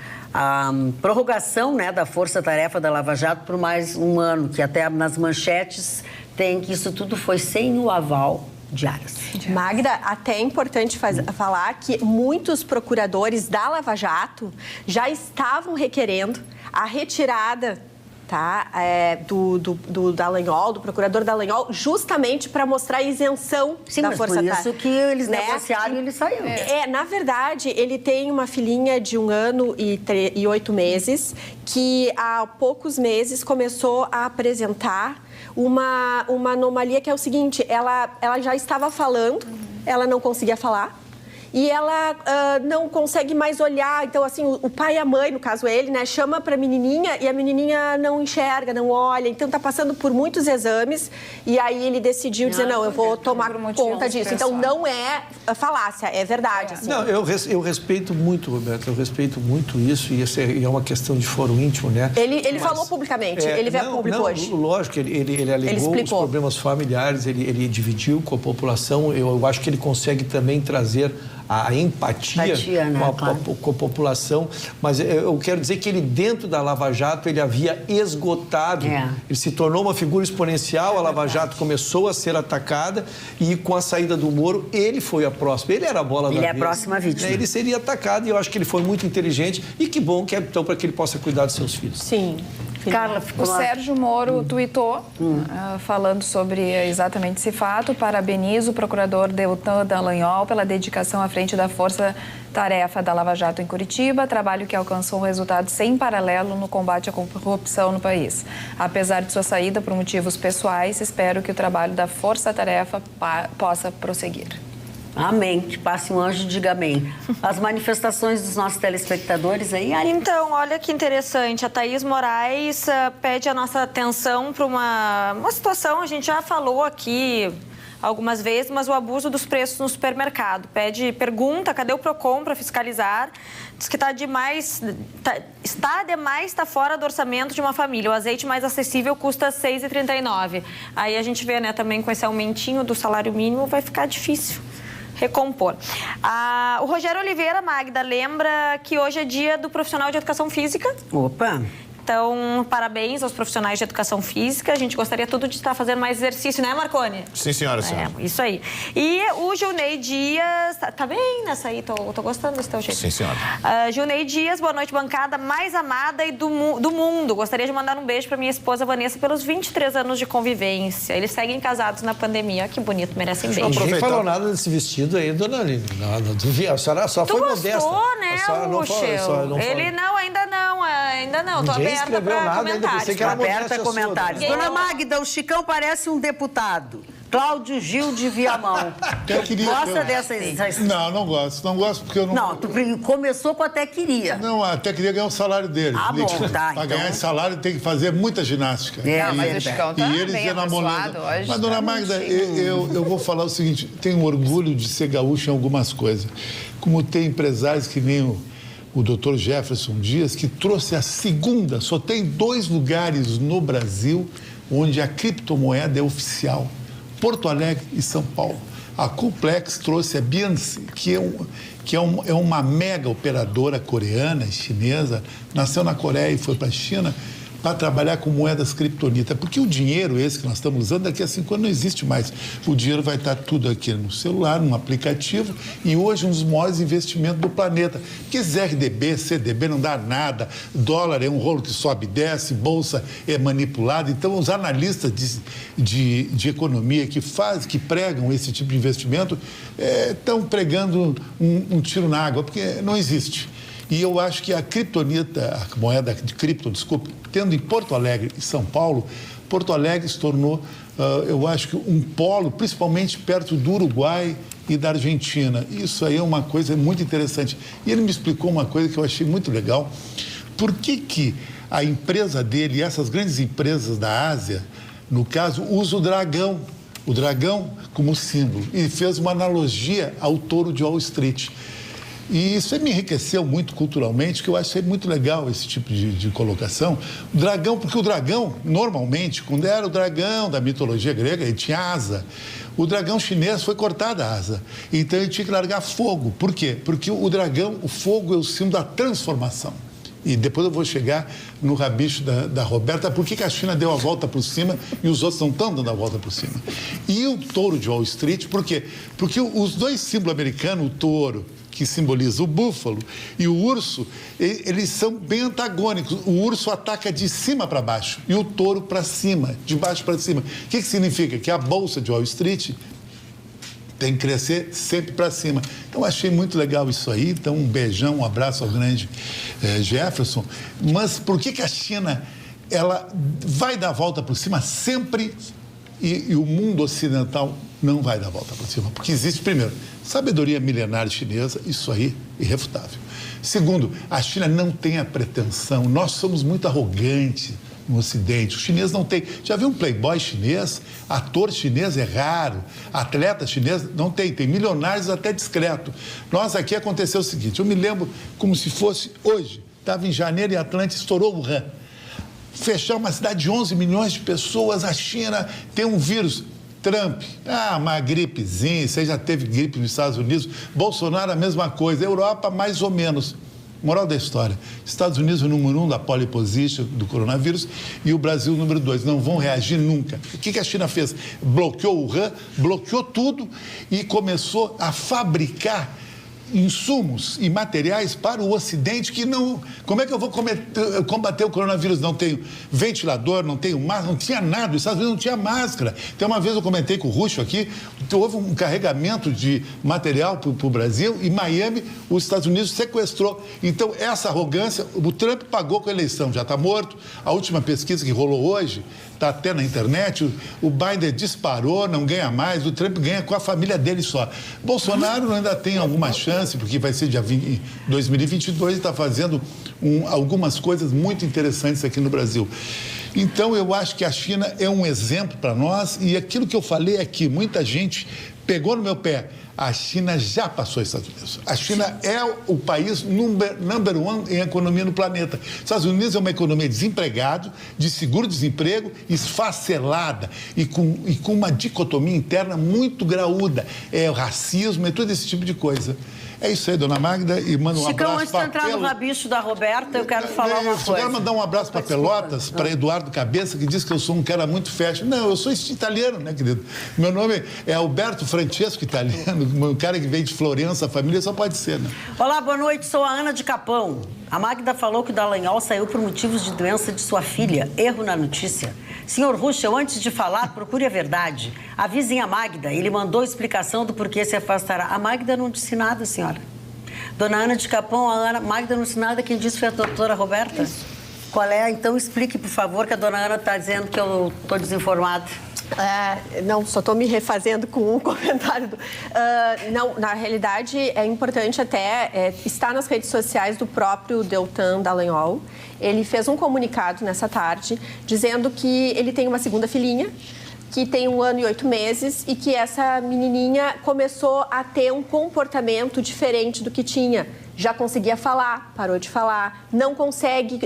Speaker 1: prorrogação, né, da força-tarefa da Lava Jato por mais um ano, que até nas manchetes tem que isso tudo foi sem o aval de Aras.
Speaker 9: Magda, até é importante falar que muitos procuradores da Lava Jato já estavam requerendo a retirada do Dallagnol, do procurador Dallagnol, justamente para mostrar a isenção da força-tarefa.
Speaker 1: Por isso que eles negociaram e ele saiu.
Speaker 9: Na verdade, ele tem uma filhinha de 1 ano e 8 meses que há poucos meses começou a apresentar uma anomalia que é o seguinte, ela já estava falando, ela não conseguia falar. E ela não consegue mais olhar. Então, assim, o pai e a mãe, no caso ele, né, chama para a menininha e a menininha não enxerga, não olha. Então, está passando por muitos exames e aí ele decidiu dizer, não, eu vou tomar conta disso. Então, não é falácia, é verdade. Assim.
Speaker 8: Não, eu respeito muito, Roberto, eu respeito muito isso e é uma questão de foro íntimo, né?
Speaker 9: Ele falou publicamente, ele veio a público hoje.
Speaker 8: Lógico, ele alegou os problemas familiares, ele dividiu com a população. Eu acho que ele consegue também trazer a empatia com a população, mas eu quero dizer que ele, dentro da Lava Jato, ele havia esgotado, ele se tornou uma figura exponencial, a Lava Jato começou a ser atacada e com a saída do Moro, ele foi a próxima, ele era a bola da vez.
Speaker 1: Ele é a próxima vítima.
Speaker 8: Ele seria atacado e eu acho que ele foi muito inteligente e que bom que é então para que ele possa cuidar dos seus filhos.
Speaker 9: Sim.
Speaker 7: Carla, o Sérgio Moro tuitou falando sobre exatamente esse fato. Parabenizo o procurador Deltan Dallagnol pela dedicação à frente da força-tarefa da Lava Jato em Curitiba, trabalho que alcançou um resultado sem paralelo no combate à corrupção no país. Apesar de sua saída por motivos pessoais, espero que o trabalho da força-tarefa possa prosseguir.
Speaker 1: Amém. Que passe um anjo e diga amém. As manifestações dos nossos telespectadores aí, Ari?
Speaker 5: Então, olha que interessante. A Thaís Moraes pede a nossa atenção para uma situação, a gente já falou aqui algumas vezes, mas o abuso dos preços no supermercado. Pergunta, cadê o PROCON para fiscalizar? Diz que está demais, está fora do orçamento de uma família. O azeite mais acessível custa R$ 6,39. Aí a gente vê, né, também com esse aumentinho do salário mínimo, vai ficar difícil recompor. O Rogério Oliveira, Magda, lembra que hoje é dia do profissional de educação física.
Speaker 1: Opa!
Speaker 5: Então, parabéns aos profissionais de educação física. A gente gostaria tudo de estar fazendo mais exercício, né, Marconi?
Speaker 2: Sim, senhora.
Speaker 5: Isso aí. E o Gilney Dias... Tá bem nessa aí? Tô gostando desse teu jeito.
Speaker 2: Sim, senhora.
Speaker 5: Gilney Dias, boa noite, bancada mais amada e do mundo. Gostaria de mandar um beijo para minha esposa Vanessa pelos 23 anos de convivência. Eles seguem casados na pandemia. Que bonito, merecem beijo.
Speaker 8: Ninguém falou nada desse vestido aí, dona Aline. A senhora só foi modesta.
Speaker 5: Tu gostou, né, Uxel? Ele não, ainda não. ainda não. Tô
Speaker 8: Ninguém
Speaker 5: aberta para comentários.
Speaker 1: Aberta a comentários. Dona Magda, o Chicão parece um deputado. Cláudio Gil de Viamão. Gosta dessas...
Speaker 3: Não gosto. Não gosto porque eu não...
Speaker 1: Não, tu começou com até queria.
Speaker 3: Não, até queria ganhar o salário dele.
Speaker 1: Ah, bom, tá.
Speaker 3: Para ganhar esse salário tem que fazer muita ginástica.
Speaker 7: Mas o Chicão tá bem abençoado hoje.
Speaker 3: Mas, dona Magda, eu vou falar o seguinte, tenho orgulho de ser gaúcho em algumas coisas. Como tem empresários que nem o Dr. Jefferson Dias, que trouxe a segunda, só tem 2 lugares no Brasil onde a criptomoeda é oficial. Porto Alegre e São Paulo. A Complex trouxe a Binance, que é uma mega operadora coreana e chinesa, nasceu na Coreia e foi para a China para trabalhar com moedas criptonitas. Porque o dinheiro esse que nós estamos usando daqui a 5 anos não existe mais. O dinheiro vai estar tudo aqui no celular, num aplicativo, e hoje um dos maiores investimentos do planeta. Porque RDB, CDB não dá nada, dólar é um rolo que sobe e desce, bolsa é manipulada. Então, os analistas de economia que pregam esse tipo de investimento estão pregando um tiro na água, porque não existe. E eu acho que a criptonita, a moeda de cripto, tendo em Porto Alegre e São Paulo, Porto Alegre se tornou, eu acho que um polo, principalmente perto do Uruguai e da Argentina. Isso aí é uma coisa muito interessante. E ele me explicou uma coisa que eu achei muito legal. Por que a empresa dele e essas grandes empresas da Ásia, no caso, usam o dragão como símbolo? E fez uma analogia ao touro de Wall Street. E isso me enriqueceu muito culturalmente, que eu achei muito legal esse tipo de colocação. O dragão, porque o dragão, normalmente, quando era o dragão da mitologia grega, ele tinha asa. O dragão chinês foi cortada a asa. Então ele tinha que largar fogo. Por quê? Porque o dragão, o fogo é o símbolo da transformação. E depois eu vou chegar no rabicho da Roberta, por que a China deu a volta por cima e os outros não estão dando a volta por cima. E o touro de Wall Street, por quê? Porque os 2 símbolos americanos, o touro, que simboliza o búfalo, e o urso, eles são bem antagônicos. O urso ataca de cima para baixo e o touro para cima, de baixo para cima. O que significa? Que a bolsa de Wall Street tem que crescer sempre para cima. Então, achei muito legal isso aí. Então, um beijão, um abraço ao grande Jefferson. Mas por que a China ela vai dar a volta por cima sempre e o mundo ocidental não vai dar a volta por cima? Porque existe, primeiro, sabedoria milenar chinesa, isso aí, irrefutável. Segundo, a China não tem a pretensão, nós somos muito arrogantes no Ocidente, os chineses não têm. Já viu um playboy chinês? Ator chinês é raro, atleta chinês não tem, tem milionários até discreto. Nós aqui aconteceu o seguinte, eu me lembro como se fosse hoje, estava em janeiro e Atlanta estourou o Wuhan. Fechar uma cidade de 11 milhões de pessoas, a China tem um vírus. Trump, uma gripezinha, você já teve gripe nos Estados Unidos. Bolsonaro, a mesma coisa. Europa, mais ou menos. Moral da história, Estados Unidos o número 1 da pole position do coronavírus e o Brasil o número 2. Não vão reagir nunca. O que a China fez? Bloqueou o Wuhan, bloqueou tudo e começou a fabricar insumos e materiais para o Ocidente que não... Como é que eu vou combater o coronavírus? Não tenho ventilador, não tenho máscara, não tinha nada. Os Estados Unidos não tinha máscara. Então, uma vez eu comentei com o Russo aqui, houve um carregamento de material para o Brasil e Miami, os Estados Unidos sequestrou. Então, essa arrogância, o Trump pagou com a eleição, já está morto. A última pesquisa que rolou hoje, está até na internet, o Biden disparou, não ganha mais, o Trump ganha com a família dele só. Bolsonaro ainda tem alguma chance, porque vai ser em 2022 e está fazendo algumas coisas muito interessantes aqui no Brasil. Então, eu acho que a China é um exemplo para nós e aquilo que eu falei aqui, muita gente pegou no meu pé. A China já passou os Estados Unidos. A China é o país number 1 em economia no planeta. Os Estados Unidos é uma economia desempregado, de seguro-desemprego, esfacelada e com uma dicotomia interna muito graúda. É o racismo, é todo esse tipo de coisa. É isso aí, dona Magda, e manda um
Speaker 1: Chicão,
Speaker 3: abraço
Speaker 1: para antes de entrar no rabicho da Roberta, eu quero falar uma coisa.
Speaker 3: Eu quero mandar um abraço para Pelotas, para Eduardo Cabeça, que diz que eu sou um cara muito fashion. Não, eu sou italiano, né, querido? Meu nome é Alberto Francesco, italiano, um cara que veio de Florença, a família só pode ser, né?
Speaker 1: Olá, boa noite, sou a Ana de Capão. A Magda falou que o Dallagnol saiu por motivos de doença de sua filha. Erro na notícia. Senhor Ruschel, antes de falar, procure a verdade. Avisem a Magda. Ele mandou explicação do porquê se afastará. A Magda não disse nada, senhora. Dona Ana de Capão, a Ana Magda Anunciada, quem disse foi a doutora Roberta? Isso. Qual é? Então explique, por favor, que a dona Ana está dizendo que eu estou desinformada.
Speaker 9: Não, só estou me refazendo com um comentário. Não, na realidade, é importante até estar nas redes sociais do próprio Deltan Dallagnol. Ele fez um comunicado nessa tarde dizendo que ele tem uma segunda filhinha, que tem 1 ano e 8 meses e que essa menininha começou a ter um comportamento diferente do que tinha. Já conseguia falar, parou de falar, não consegue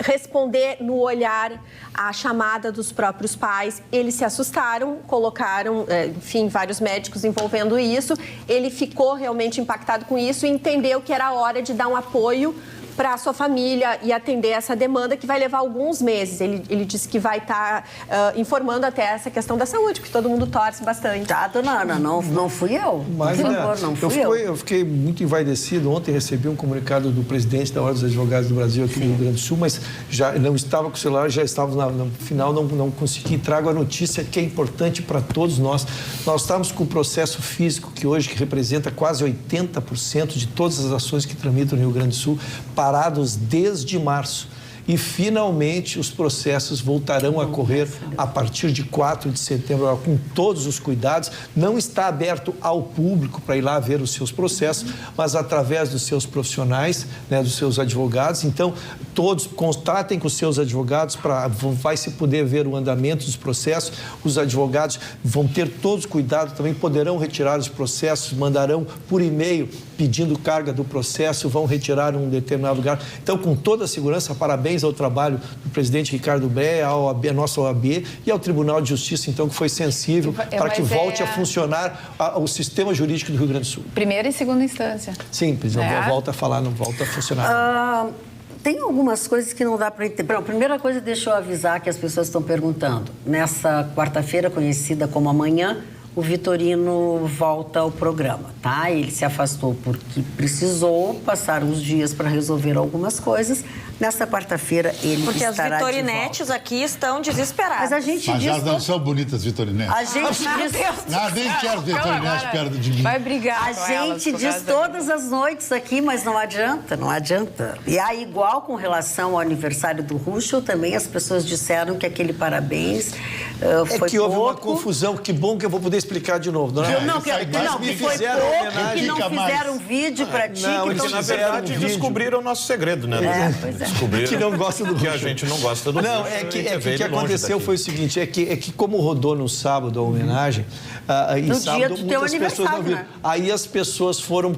Speaker 9: responder no olhar à chamada dos próprios pais. Eles se assustaram, colocaram, enfim, vários médicos envolvendo isso. Ele ficou realmente impactado com isso e entendeu que era a hora de dar um apoio para a sua família e atender essa demanda que vai levar alguns meses. Ele disse que vai estar informando até essa questão da saúde, porque todo mundo torce bastante.
Speaker 1: Tá, dona Ana, não fui eu.
Speaker 8: Mas, por favor, não fui eu fiquei muito envaidecido. Ontem recebi um comunicado do presidente da Ordem dos Advogados do Brasil aqui no Rio Grande do Sul, mas já não estava com o celular, já estava no final, não consegui. Trago a notícia que é importante para todos nós. Nós estamos com o processo físico, que hoje representa quase 80% de todas as ações que tramitam no Rio Grande do Sul, parados desde março. E, finalmente, os processos voltarão a correr a partir de 4 de setembro, com todos os cuidados. Não está aberto ao público para ir lá ver os seus processos, mas através dos seus profissionais, né, dos seus advogados. Então, todos contatem com os seus advogados, vai se poder ver o andamento dos processos. Os advogados vão ter todos cuidado, também poderão retirar os processos, mandarão por e-mail pedindo carga do processo, vão retirar um determinado lugar. Então, com toda a segurança, parabéns ao trabalho do presidente Ricardo Brea, à nossa OAB e ao Tribunal de Justiça, então, que foi sensível para que volte a funcionar o sistema jurídico do Rio Grande do Sul.
Speaker 7: Primeira e segunda instância.
Speaker 8: Sim, volta a falar, não volta a funcionar.
Speaker 1: Tem algumas coisas que não dá para entender. Bom, primeira coisa, deixa eu avisar que as pessoas estão perguntando. Nessa quarta-feira, conhecida como amanhã, o Vitorino volta ao programa, tá? Ele se afastou porque precisou passar uns dias para resolver algumas coisas. Nessa quarta-feira ele
Speaker 5: porque
Speaker 1: estará de volta.
Speaker 5: Porque as vitorinetes aqui estão desesperadas.
Speaker 1: Mas a gente
Speaker 3: diz... Mas não são bonitas vitorinetes.
Speaker 1: A gente diz...
Speaker 3: Nem quero vitorinetes perto de mim.
Speaker 7: Vai brigar
Speaker 1: A gente diz todas as noites aqui, mas não adianta, não adianta. E aí, igual com relação ao aniversário do Ruschel, também as pessoas disseram que aquele parabéns foi
Speaker 8: que houve uma confusão. Que bom que eu vou poder explicar de novo.
Speaker 1: Não, que foi pouco, que não fizeram vídeo para ti.
Speaker 2: Não, eles, na verdade, descobriram o nosso segredo, né?
Speaker 1: Pois é.
Speaker 2: Descobriram
Speaker 8: que não gosta do
Speaker 2: que a gente não gosta do
Speaker 8: Não, o que aconteceu foi o seguinte, é que como rodou no sábado a homenagem,
Speaker 1: no dia do teu aniversário,
Speaker 8: né? Aí as pessoas foram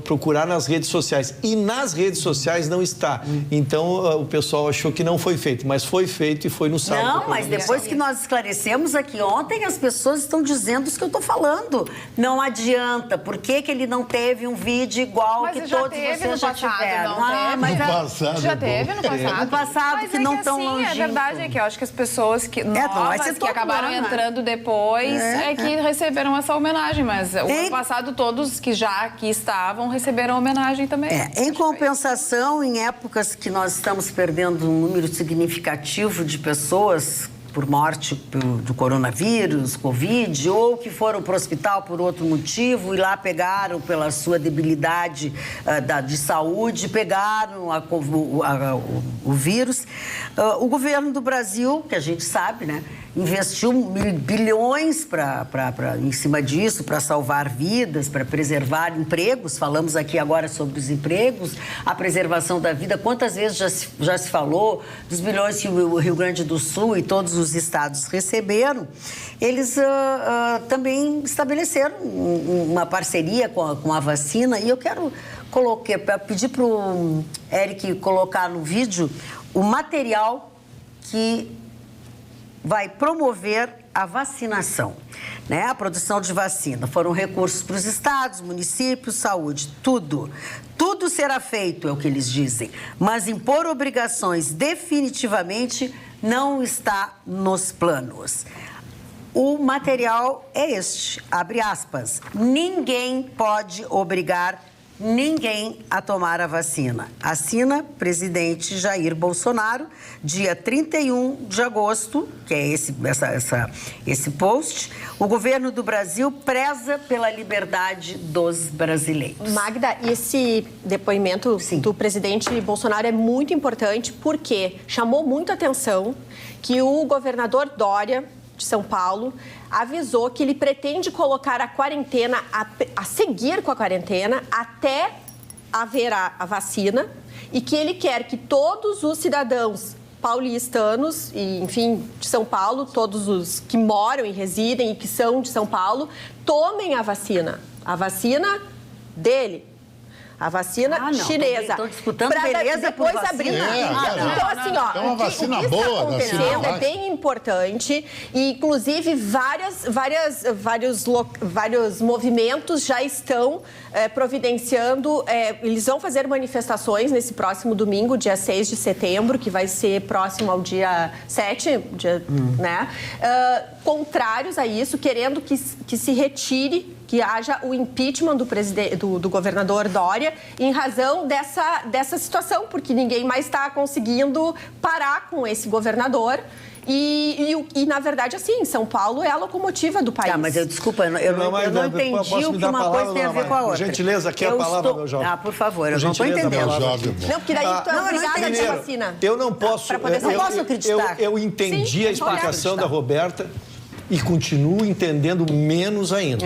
Speaker 8: procurar nas redes sociais. E nas redes sociais não está. Então, o pessoal achou que não foi feito, mas foi feito e foi no sábado.
Speaker 1: Não, mas depois que nós esclarecemos aqui ontem, as pessoas estão dizendo isso que eu estou falando. Não adianta. Por que ele não teve um vídeo igual
Speaker 7: mas
Speaker 1: que todos vocês já tiveram?
Speaker 3: Mas no passado,
Speaker 7: já teve no passado.
Speaker 1: No passado, mas que não tão longe.
Speaker 7: A verdade é que eu acho que as pessoas que que acabaram entrando depois que receberam essa homenagem, mas o ano passado todos que já aqui estavam receberam homenagem também.
Speaker 1: Em compensação, em épocas que nós estamos perdendo um número significativo de pessoas por morte do coronavírus, Covid, ou que foram para o hospital por outro motivo e lá pegaram pela sua debilidade de saúde, pegaram o vírus. O governo do Brasil, que a gente sabe, né, investiu bilhões em cima disso, para salvar vidas, para preservar empregos. Falamos aqui agora sobre os empregos, a preservação da vida. Quantas vezes já se falou dos bilhões que o Rio Grande do Sul e todos os estados receberam? Eles também estabeleceram uma parceria com a vacina. E eu quero pedir para o Eric colocar no vídeo o material que vai promover a vacinação, né? A produção de vacina. Foram recursos para os estados, municípios, saúde, tudo. Tudo será feito, é o que eles dizem. Mas impor obrigações definitivamente não está nos planos. O material é este, abre aspas. Ninguém pode obrigar ninguém a tomar a vacina. Assina presidente Jair Bolsonaro, dia 31 de agosto, que é esse post. O governo do Brasil preza pela liberdade dos brasileiros.
Speaker 9: Magda, esse depoimento do presidente Bolsonaro é muito importante porque chamou muito a atenção que o governador Dória, de São Paulo, avisou que ele pretende colocar a quarentena, a seguir com a quarentena, até haver a vacina, e que ele quer que todos os cidadãos paulistanos, e, enfim, de São Paulo, todos os que moram e residem e que são de São Paulo, tomem a vacina dele. A vacina chinesa.
Speaker 1: Estão disputando beleza por vacina.
Speaker 9: Abrir. Então, assim, ó,
Speaker 3: é uma vacina
Speaker 9: o que
Speaker 3: boa,
Speaker 9: está acontecendo é bem importante e, inclusive, vários movimentos já estão providenciando. Eles vão fazer manifestações nesse próximo domingo, dia 6 de setembro, que vai ser próximo ao dia 7, né? Contrários a isso, querendo que se retire, que haja o impeachment do governador Dória em razão dessa situação, porque ninguém mais está conseguindo parar com esse governador. E, na verdade, assim, São Paulo é a locomotiva do país.
Speaker 1: Mas desculpa, eu não entendi o que uma coisa tem a ver com a outra.
Speaker 8: Gentileza, aqui a palavra, meu jovem.
Speaker 1: Por favor, eu não estou entendendo.
Speaker 9: Não, porque daí tu é obrigada a ter vacina.
Speaker 8: Eu não posso...
Speaker 1: Eu não posso acreditar.
Speaker 8: Eu entendi a explicação da Roberta e continuo entendendo menos ainda.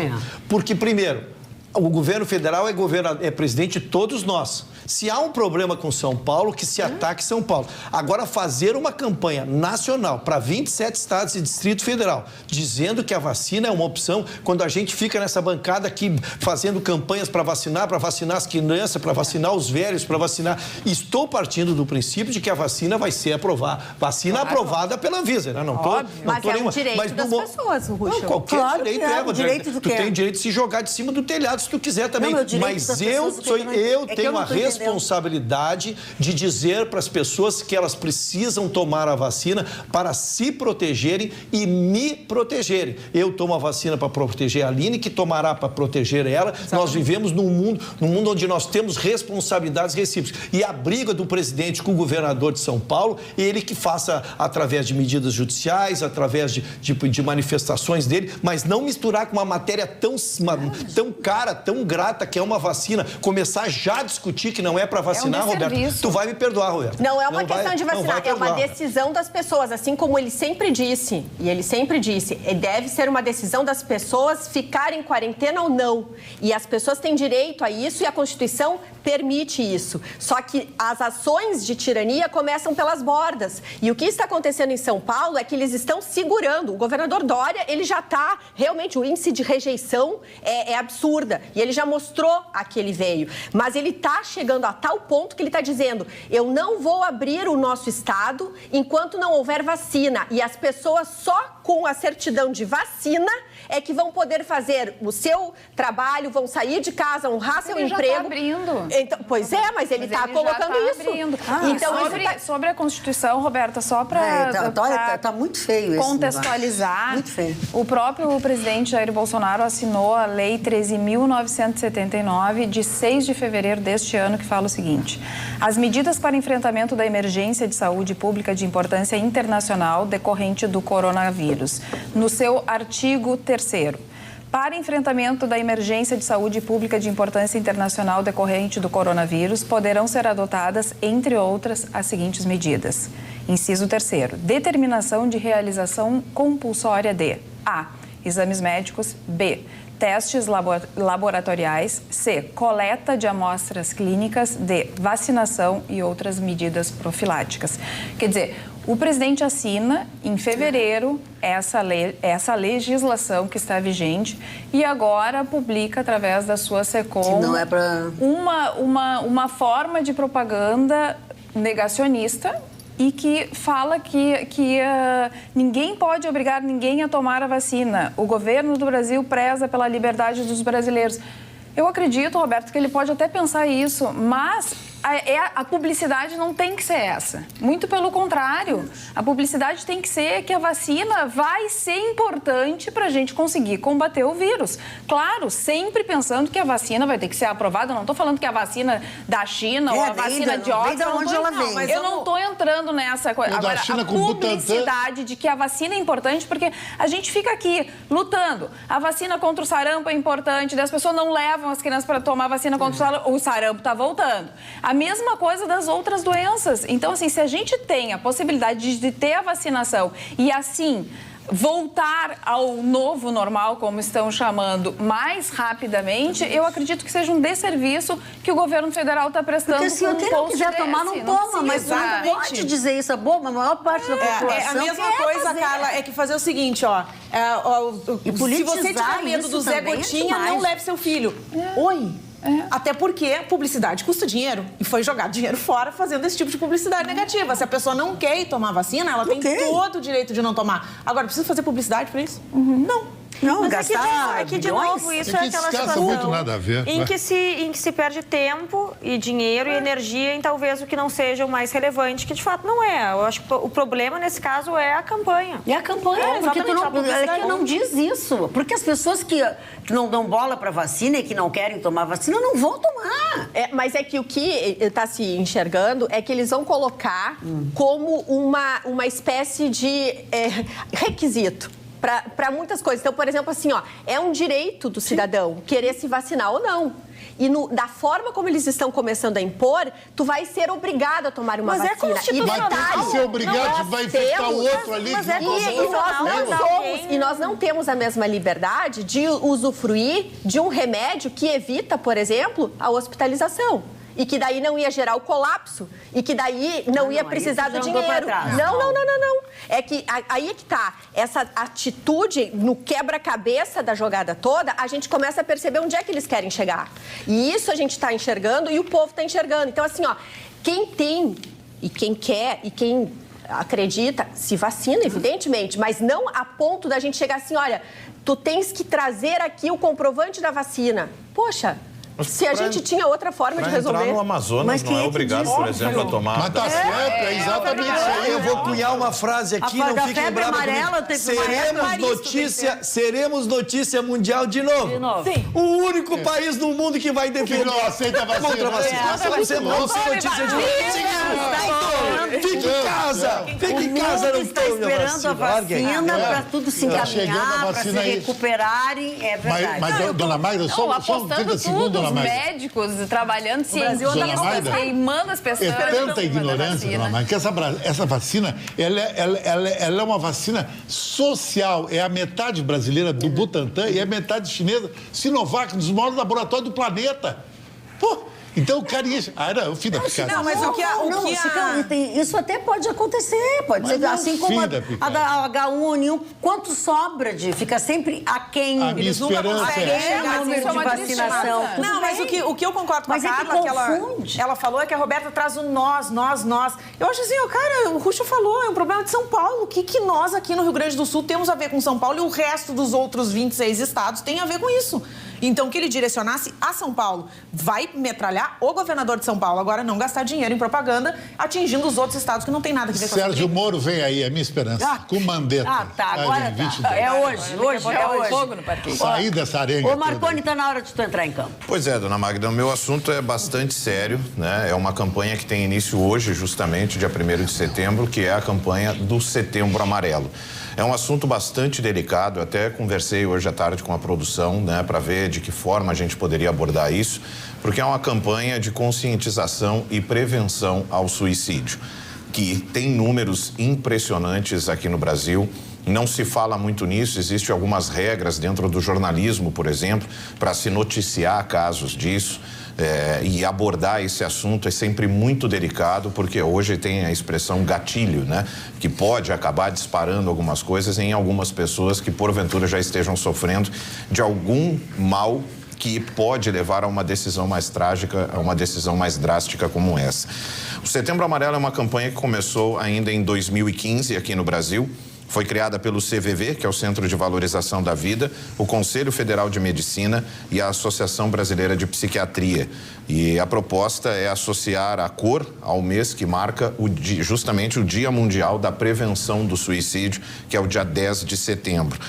Speaker 8: Porque, primeiro, o governo federal é presidente de todos nós. Se há um problema com São Paulo, que se ataque São Paulo. Agora, fazer uma campanha nacional para 27 estados e Distrito Federal, dizendo que a vacina é uma opção, quando a gente fica nessa bancada aqui fazendo campanhas para vacinar as crianças, para vacinar os velhos, para vacinar... Estou partindo do princípio de que a vacina vai ser aprovada. Vacina aprovada pela Anvisa, né?
Speaker 9: Mas é um direito das pessoas, Ruxo.
Speaker 8: Qualquer direito é.
Speaker 1: O direito do
Speaker 8: tu tem direito de se jogar de cima do telhado se tu quiser também. Mas eu tenho uma responsabilidade de dizer para as pessoas que elas precisam tomar a vacina para se protegerem e me protegerem. Eu tomo a vacina para proteger a Aline, que tomará para proteger ela. Exatamente. Nós vivemos num mundo onde nós temos responsabilidades recíprocas. E a briga do presidente com o governador de São Paulo, ele que faça através de medidas judiciais, através de manifestações dele, mas não misturar com uma matéria tão cara, tão grata, que é uma vacina. Começar já a discutir que não é para vacinar, Roberto. Tu vai me perdoar, Roberto.
Speaker 9: Não é uma questão de vacinar, é uma decisão das pessoas, assim como ele sempre disse, deve ser uma decisão das pessoas ficarem em quarentena ou não. E as pessoas têm direito a isso e a Constituição permite isso. Só que as ações de tirania começam pelas bordas. E o que está acontecendo em São Paulo é que eles estão segurando. O governador Dória, ele já está, realmente, o índice de rejeição é absurda. E ele já mostrou a que ele veio. Mas ele está chegando a tal ponto que ele está dizendo: eu não vou abrir o nosso estado enquanto não houver vacina. E as pessoas só com a certidão de vacina é que vão poder fazer o seu trabalho, vão sair de casa, honrar seu emprego.
Speaker 7: Ele já está abrindo.
Speaker 9: Então, pois é, mas ele está colocando isso.
Speaker 7: Então, sobre a Constituição, Roberta, só para
Speaker 1: tá muito feio isso.
Speaker 7: Contextualizar,
Speaker 1: muito feio.
Speaker 7: O próprio presidente Jair Bolsonaro assinou a Lei 13.979, de 6 de fevereiro deste ano, que fala o seguinte: as medidas para enfrentamento da emergência de saúde pública de importância internacional decorrente do coronavírus. No seu artigo 3º, para enfrentamento da emergência de saúde pública de importância internacional decorrente do coronavírus, poderão ser adotadas, entre outras, as seguintes medidas. Inciso 3º, determinação de realização compulsória de A, exames médicos, B, testes laboratoriais, C, coleta de amostras clínicas, D, vacinação e outras medidas profiláticas. Quer dizer, o presidente assina em fevereiro essa legislação que está vigente e agora publica através da sua SECOM uma forma de propaganda negacionista e que fala que ninguém pode obrigar ninguém a tomar a vacina. O governo do Brasil preza pela liberdade dos brasileiros. Eu acredito, Roberto, que ele pode até pensar isso, mas a publicidade não tem que ser essa. Muito pelo contrário. A publicidade tem que ser que a vacina vai ser importante para a gente conseguir combater o vírus. Claro, sempre pensando que a vacina vai ter que ser aprovada. Eu não estou falando que a vacina da China ou a vacina de Oxford. Eu não estou entrando nessa coisa. Agora, a publicidade de que a vacina é importante, porque a gente fica aqui lutando. A vacina contra o sarampo é importante, as pessoas não levam as crianças para tomar vacina contra o sarampo está voltando. A mesma coisa das outras doenças. Então, assim, se a gente tem a possibilidade de ter a vacinação e, assim, voltar ao novo normal, como estão chamando, mais rapidamente, eu acredito que seja um desserviço que o governo federal está prestando.
Speaker 1: Porque se quem não quiser tomar, não toma, mas não pode dizer isso, é bom, a maior parte da população.
Speaker 6: A mesma coisa, Carla, é que fazer o seguinte, ó. Se você tiver medo do Zé Gotinha, não leve seu filho. Oi? Até porque publicidade custa dinheiro e foi jogado dinheiro fora fazendo esse tipo de publicidade negativa. Se a pessoa não quer ir tomar vacina, ela tem todo o direito de não tomar. Agora, precisa fazer publicidade para isso?
Speaker 5: Não,
Speaker 1: mas gastar
Speaker 5: de novo, isso é aquela situação
Speaker 3: muito nada a ver,
Speaker 5: em que se perde tempo e dinheiro e energia em talvez o que não seja o mais relevante, que de fato não é. Eu acho que o problema nesse caso é a campanha.
Speaker 1: E a campanha, porque tu não diz isso. Porque as pessoas que não dão bola para vacina e que não querem tomar vacina não vão tomar.
Speaker 9: Mas é que o que está se enxergando é que eles vão colocar como uma espécie de requisito para muitas coisas. Então, por exemplo, assim, ó, é um direito do cidadão querer se vacinar ou não. E da forma como eles estão começando a impor, tu vai ser obrigado a tomar uma vacina.
Speaker 3: Mas vai ter que ser obrigado, vai infectar o outro ali.
Speaker 9: E nós não temos a mesma liberdade de usufruir de um remédio que evita, por exemplo, a hospitalização. E que daí não ia gerar o colapso. E que daí não ia precisar do dinheiro. Não. É que aí é que tá. Essa atitude no quebra-cabeça da jogada toda, a gente começa a perceber onde é que eles querem chegar. E isso a gente está enxergando e o povo está enxergando. Então, assim, ó, quem tem e quem quer e quem acredita, se vacina, evidentemente, mas não a ponto da gente chegar assim, olha, tu tens que trazer aqui o comprovante da vacina. Poxa... Se a gente tinha outra forma de resolver...
Speaker 2: Entrar no Amazonas não é obrigado, por exemplo, a tomar...
Speaker 3: Mas tá certo, é exatamente isso aí.
Speaker 10: Eu vou cunhar uma frase aqui, não fiquem bravos comigo. Seremos notícia mundial de novo.
Speaker 5: Sim.
Speaker 10: O único país no mundo que vai defender...
Speaker 3: não aceita a vacina.
Speaker 10: Contra a vacina. Vamos ser notícia de novo. Fique em casa. Fique em casa, não
Speaker 1: está esperando a vacina para tudo se encaminhar, para se recuperarem. É verdade.
Speaker 3: Mas, dona Magda, só 30 segundos,
Speaker 7: os médicos trabalhando, cientistas queimando as pessoas.
Speaker 3: É tanta ignorância, dona Magda, que essa vacina, ela é uma vacina social. É a metade brasileira do Butantan e a metade chinesa, Sinovac, dos maiores laboratórios do planeta. Pô! Então o cara ia... era o fim da picada.
Speaker 1: Não, mas isso até pode acontecer, pode ser assim como a H1N1, quanto sobra fica sempre aquém.
Speaker 3: A minha esperança
Speaker 1: é número de vacinação.
Speaker 6: Não, mas o que eu concordo com a Carla, que ela falou, é que a Roberta traz o nós. Eu acho assim, cara, o Ruxo falou, é um problema de São Paulo. O que nós aqui no Rio Grande do Sul temos a ver com São Paulo e o resto dos outros 26 estados tem a ver com isso? Então, que ele direcionasse a São Paulo. Vai metralhar o governador de São Paulo. Agora, não gastar dinheiro em propaganda, atingindo os outros estados que não tem nada a ver com
Speaker 3: Sérgio Moro vem aí, é a minha esperança. Com Mandetta.
Speaker 1: Agora tá. É hoje.
Speaker 7: Fogo no parquinho.
Speaker 3: Sair dessa arenga.
Speaker 1: Ô, Marconi, tá na hora de tu entrar em campo.
Speaker 2: Pois é, dona Magda, o meu assunto é bastante sério, né? É uma campanha que tem início hoje, justamente, dia 1º de setembro, que é a campanha do Setembro Amarelo. É um assunto bastante delicado, até conversei hoje à tarde com a produção, né, para ver de que forma a gente poderia abordar isso, porque é uma campanha de conscientização e prevenção ao suicídio, que tem números impressionantes aqui no Brasil. Não se fala muito nisso, existem algumas regras dentro do jornalismo, por exemplo, para se noticiar casos disso. E abordar esse assunto é sempre muito delicado, porque hoje tem a expressão gatilho, né? Que pode acabar disparando algumas coisas em algumas pessoas que porventura já estejam sofrendo de algum mal que pode levar a uma decisão mais trágica, a uma decisão mais drástica como essa. O Setembro Amarelo é uma campanha que começou ainda em 2015 aqui no Brasil. Foi criada pelo CVV, que é o Centro de Valorização da Vida, o Conselho Federal de Medicina e a Associação Brasileira de Psiquiatria. E a proposta é associar a cor ao mês que marca justamente o Dia Mundial da Prevenção do Suicídio, que é o dia 10 de setembro.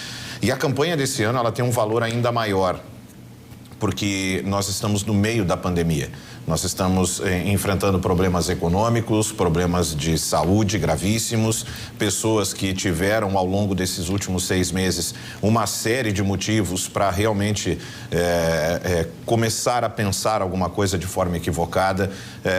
Speaker 2: E a campanha desse ano ela tem um valor ainda maior, porque nós estamos no meio da pandemia. Nós estamos enfrentando problemas econômicos, problemas de saúde gravíssimos, pessoas que tiveram ao longo desses últimos 6 meses uma série de motivos para realmente começar a pensar alguma coisa de forma equivocada.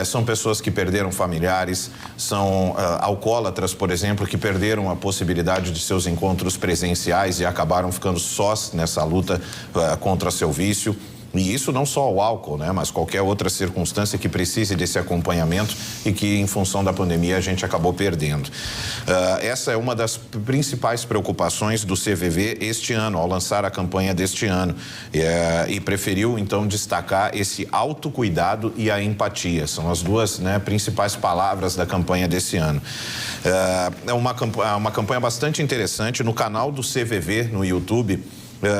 Speaker 2: São pessoas que perderam familiares, são alcoólatras, por exemplo, que perderam a possibilidade de seus encontros presenciais e acabaram ficando sós nessa luta contra seu vício. E isso não só o álcool, né, mas qualquer outra circunstância que precise desse acompanhamento e que, em função da pandemia, a gente acabou perdendo. Essa é uma das principais preocupações do CVV este ano, ao lançar a campanha deste ano. E preferiu, então, destacar esse autocuidado e a empatia. São as duas, né, principais palavras da campanha desse ano. É uma campanha bastante interessante. No canal do CVV, no YouTube,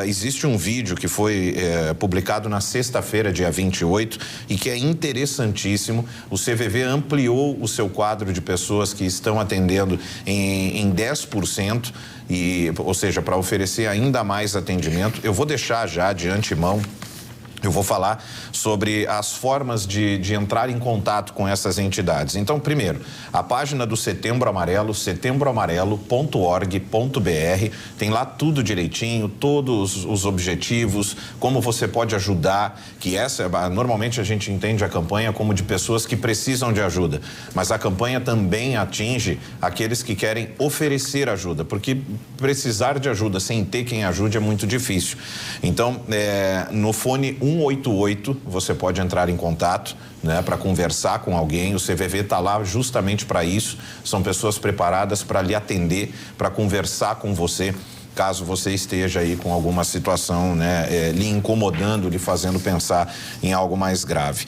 Speaker 2: existe um vídeo que foi publicado na sexta-feira, dia 28, e que é interessantíssimo. O CVV ampliou o seu quadro de pessoas que estão atendendo em 10%, ou seja, para oferecer ainda mais atendimento. Eu vou deixar já de antemão. Eu vou falar sobre as formas de entrar em contato com essas entidades. Então, primeiro, a página do Setembro Amarelo, setembroamarelo.org.br, tem lá tudo direitinho, todos os objetivos, como você pode ajudar, que normalmente a gente entende a campanha como de pessoas que precisam de ajuda, mas a campanha também atinge aqueles que querem oferecer ajuda, porque precisar de ajuda sem ter quem ajude é muito difícil. Então, no fone 188, você pode entrar em contato, né, para conversar com alguém. O CVV está lá justamente para isso. São pessoas preparadas para lhe atender, para conversar com você, caso você esteja aí com alguma situação, né, lhe incomodando, lhe fazendo pensar em algo mais grave.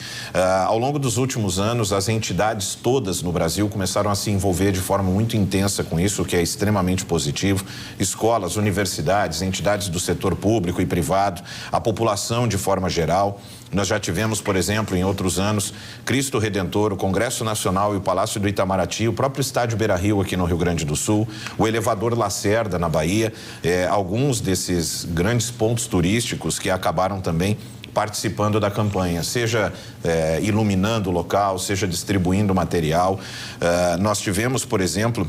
Speaker 2: Ao longo dos últimos anos, as entidades todas no Brasil começaram a se envolver de forma muito intensa com isso, o que é extremamente positivo. Escolas, universidades, entidades do setor público e privado, a população de forma geral. Nós já tivemos, por exemplo, em outros anos, Cristo Redentor, o Congresso Nacional e o Palácio do Itamaraty, o próprio Estádio Beira-Rio aqui no Rio Grande do Sul, o Elevador Lacerda na Bahia, alguns desses grandes pontos turísticos que acabaram também participando da campanha, seja iluminando o local, seja distribuindo material. Nós tivemos, por exemplo,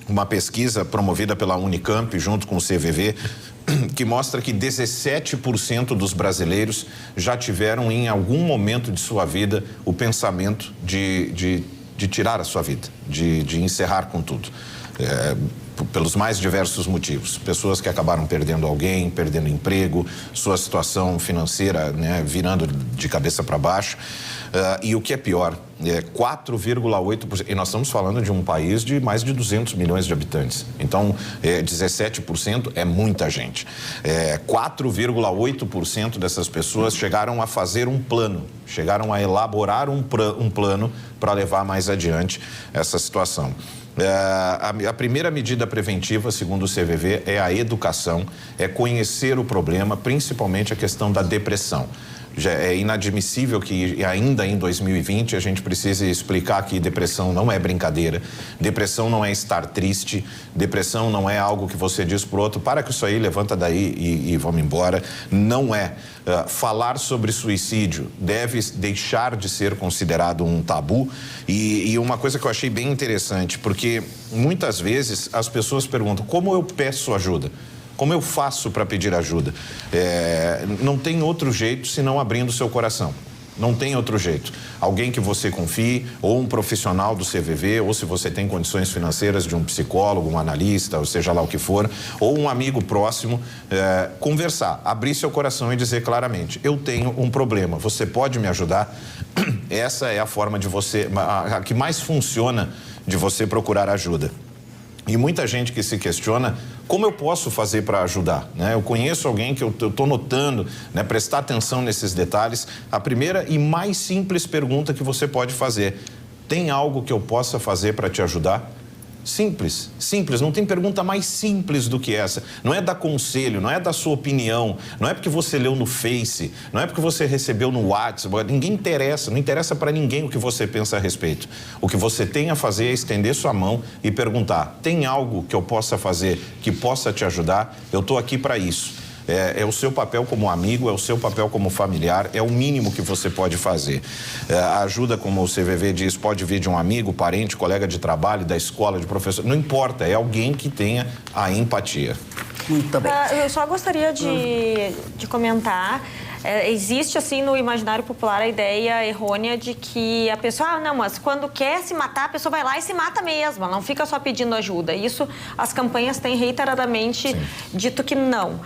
Speaker 2: uma pesquisa promovida pela Unicamp junto com o CVV, que mostra que 17% dos brasileiros já tiveram em algum momento de sua vida o pensamento de tirar a sua vida, de encerrar com tudo. Pelos mais diversos motivos. Pessoas que acabaram perdendo alguém, perdendo emprego, sua situação financeira, né, virando de cabeça para baixo. E o que é pior, 4,8%, e nós estamos falando de um país de mais de 200 milhões de habitantes. Então, 17% é muita gente. 4,8% dessas pessoas chegaram a fazer um plano, chegaram a elaborar um plano para levar mais adiante essa situação. A primeira medida preventiva, segundo o CVV, é a educação, é conhecer o problema, principalmente a questão da depressão. Já é inadmissível que ainda em 2020 a gente precise explicar que depressão não é brincadeira, depressão não é estar triste, depressão não é algo que você diz pro outro, para com isso aí, levanta daí e vamos embora. Não é. Falar sobre suicídio deve deixar de ser considerado um tabu. E uma coisa que eu achei bem interessante, porque muitas vezes as pessoas perguntam: como eu peço ajuda? Como eu faço para pedir ajuda? Não tem outro jeito senão abrindo seu coração. Não tem outro jeito. Alguém que você confie, ou um profissional do CVV, ou se você tem condições financeiras, de um psicólogo, um analista, ou seja lá o que for, ou um amigo próximo, conversar, abrir seu coração e dizer claramente: eu tenho um problema, você pode me ajudar? Essa é a forma de você, a que mais funciona de você procurar ajuda. E muita gente que se questiona: como eu posso fazer para ajudar? Né? Eu conheço alguém que eu estou notando, né? Prestar atenção nesses detalhes. A primeira e mais simples pergunta que você pode fazer: tem algo que eu possa fazer para te ajudar? Simples, simples. Não tem pergunta mais simples do que essa. Não é dar conselho, não é dar sua opinião, não é porque você leu no Face, não é porque você recebeu no WhatsApp. Ninguém interessa, não interessa para ninguém o que você pensa a respeito. O que você tem a fazer é estender sua mão e perguntar: tem algo que eu possa fazer, que possa te ajudar? Eu estou aqui para isso. É o seu papel como amigo, é o seu papel como familiar, é o mínimo que você pode fazer. A ajuda, como o CVV diz, pode vir de um amigo, parente, colega de trabalho, da escola, de professor, não importa, é alguém que tenha a empatia.
Speaker 1: Muito bem.
Speaker 5: Eu só gostaria de comentar. Existe, assim, no imaginário popular a ideia errônea de que a pessoa, não, mas quando quer se matar, a pessoa vai lá e se mata mesmo, ela não fica só pedindo ajuda. Isso, as campanhas têm reiteradamente dito que não.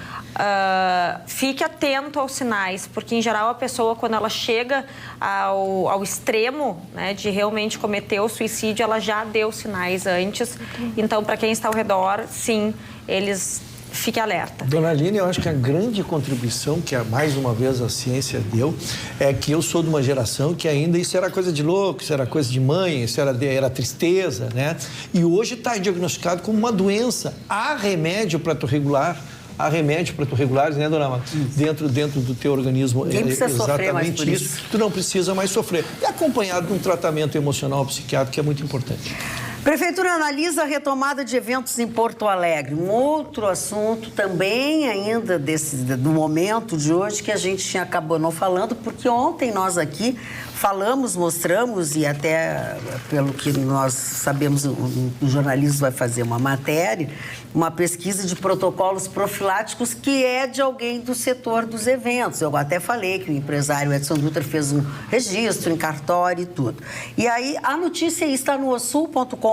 Speaker 5: Fique atento aos sinais, porque, em geral, a pessoa, quando ela chega ao extremo, né, de realmente cometer o suicídio, ela já deu sinais antes. Então, para quem está ao redor, sim, eles... Fique alerta.
Speaker 8: Dona Aline, eu acho que a grande contribuição que, mais uma vez, a ciência deu é que eu sou de uma geração que ainda isso era coisa de louco, isso era coisa de mãe, isso era tristeza, né? E hoje está diagnosticado como uma doença. Há remédio para tu regular. Há remédio para tu regulares, né, dona Marta? Dentro do teu organismo.
Speaker 1: Nem precisa sofrer mais por isso.
Speaker 8: Tu não precisa mais sofrer. E acompanhado de um tratamento emocional psiquiátrico, que é muito importante.
Speaker 1: Prefeitura analisa a retomada de eventos em Porto Alegre. Um outro assunto também ainda do momento de hoje que a gente acabou não falando, porque ontem nós aqui falamos, mostramos, e até pelo que nós sabemos, o jornalismo vai fazer uma matéria, uma pesquisa de protocolos profiláticos que é de alguém do setor dos eventos. Eu até falei que o empresário Edson Dutra fez um registro em cartório e tudo. E aí a notícia está no ossul.com.br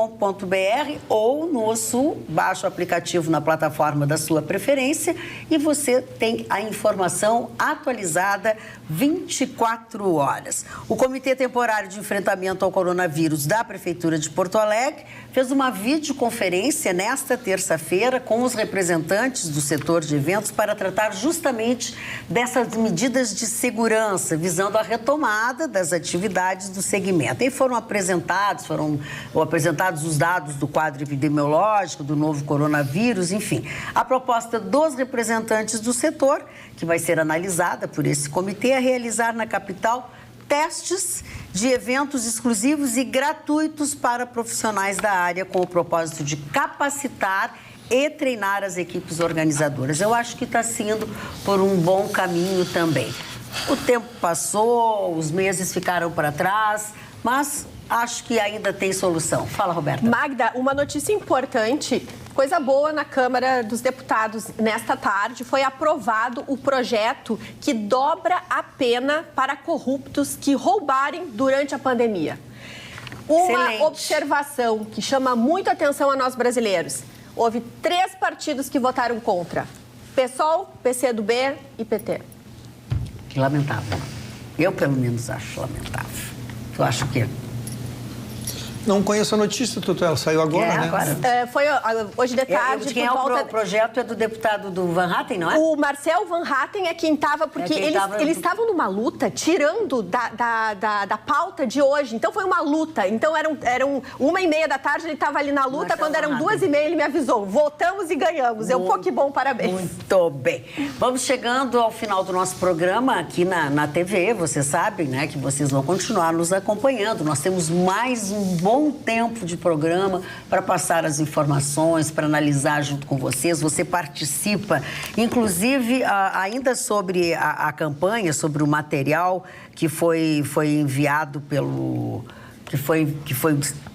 Speaker 1: ou no Ossul, baixa o aplicativo na plataforma da sua preferência e você tem a informação atualizada 24 horas. O Comitê Temporário de Enfrentamento ao Coronavírus da Prefeitura de Porto Alegre fez uma videoconferência nesta terça-feira com os representantes do setor de eventos para tratar justamente dessas medidas de segurança, visando a retomada das atividades do segmento. E foram apresentados os dados do quadro epidemiológico, do novo coronavírus, enfim. A proposta dos representantes do setor, que vai ser analisada por esse comitê, é realizar na capital testes de eventos exclusivos e gratuitos para profissionais da área, com o propósito de capacitar e treinar as equipes organizadoras. Eu acho que está sendo por um bom caminho também. O tempo passou, os meses ficaram para trás, mas acho que ainda tem solução. Fala, Roberta.
Speaker 9: Magda, uma notícia importante, coisa boa na Câmara dos Deputados. Nesta tarde foi aprovado o projeto que dobra a pena para corruptos que roubarem durante a pandemia. Uma observação que chama muito atenção a nós brasileiros. Houve 3 partidos que votaram contra: PSOL, PCdoB e PT.
Speaker 1: Que lamentável. Eu, pelo menos, acho lamentável. Tu acha o quê?
Speaker 8: Não conheço a notícia, ela saiu agora, né?
Speaker 1: Agora.
Speaker 9: Foi hoje de tarde.
Speaker 1: Quem o projeto é do deputado do Van Hatten, não é?
Speaker 9: O Marcel Van Hatten é quem estava, porque eles estavam numa luta, tirando da pauta de hoje. Então, foi uma luta. Então, eram 1h30 da tarde, ele estava ali na luta. Quando eram 2h30, ele me avisou: votamos e ganhamos. Pô, que bom, parabéns.
Speaker 1: Muito bem. Vamos chegando ao final do nosso programa aqui na TV. Vocês sabem, né, que vocês vão continuar nos acompanhando. Nós temos mais um bom tempo de programa para passar as informações, para analisar junto com vocês. Você participa, inclusive, ainda sobre a campanha, sobre o material que foi enviado que foi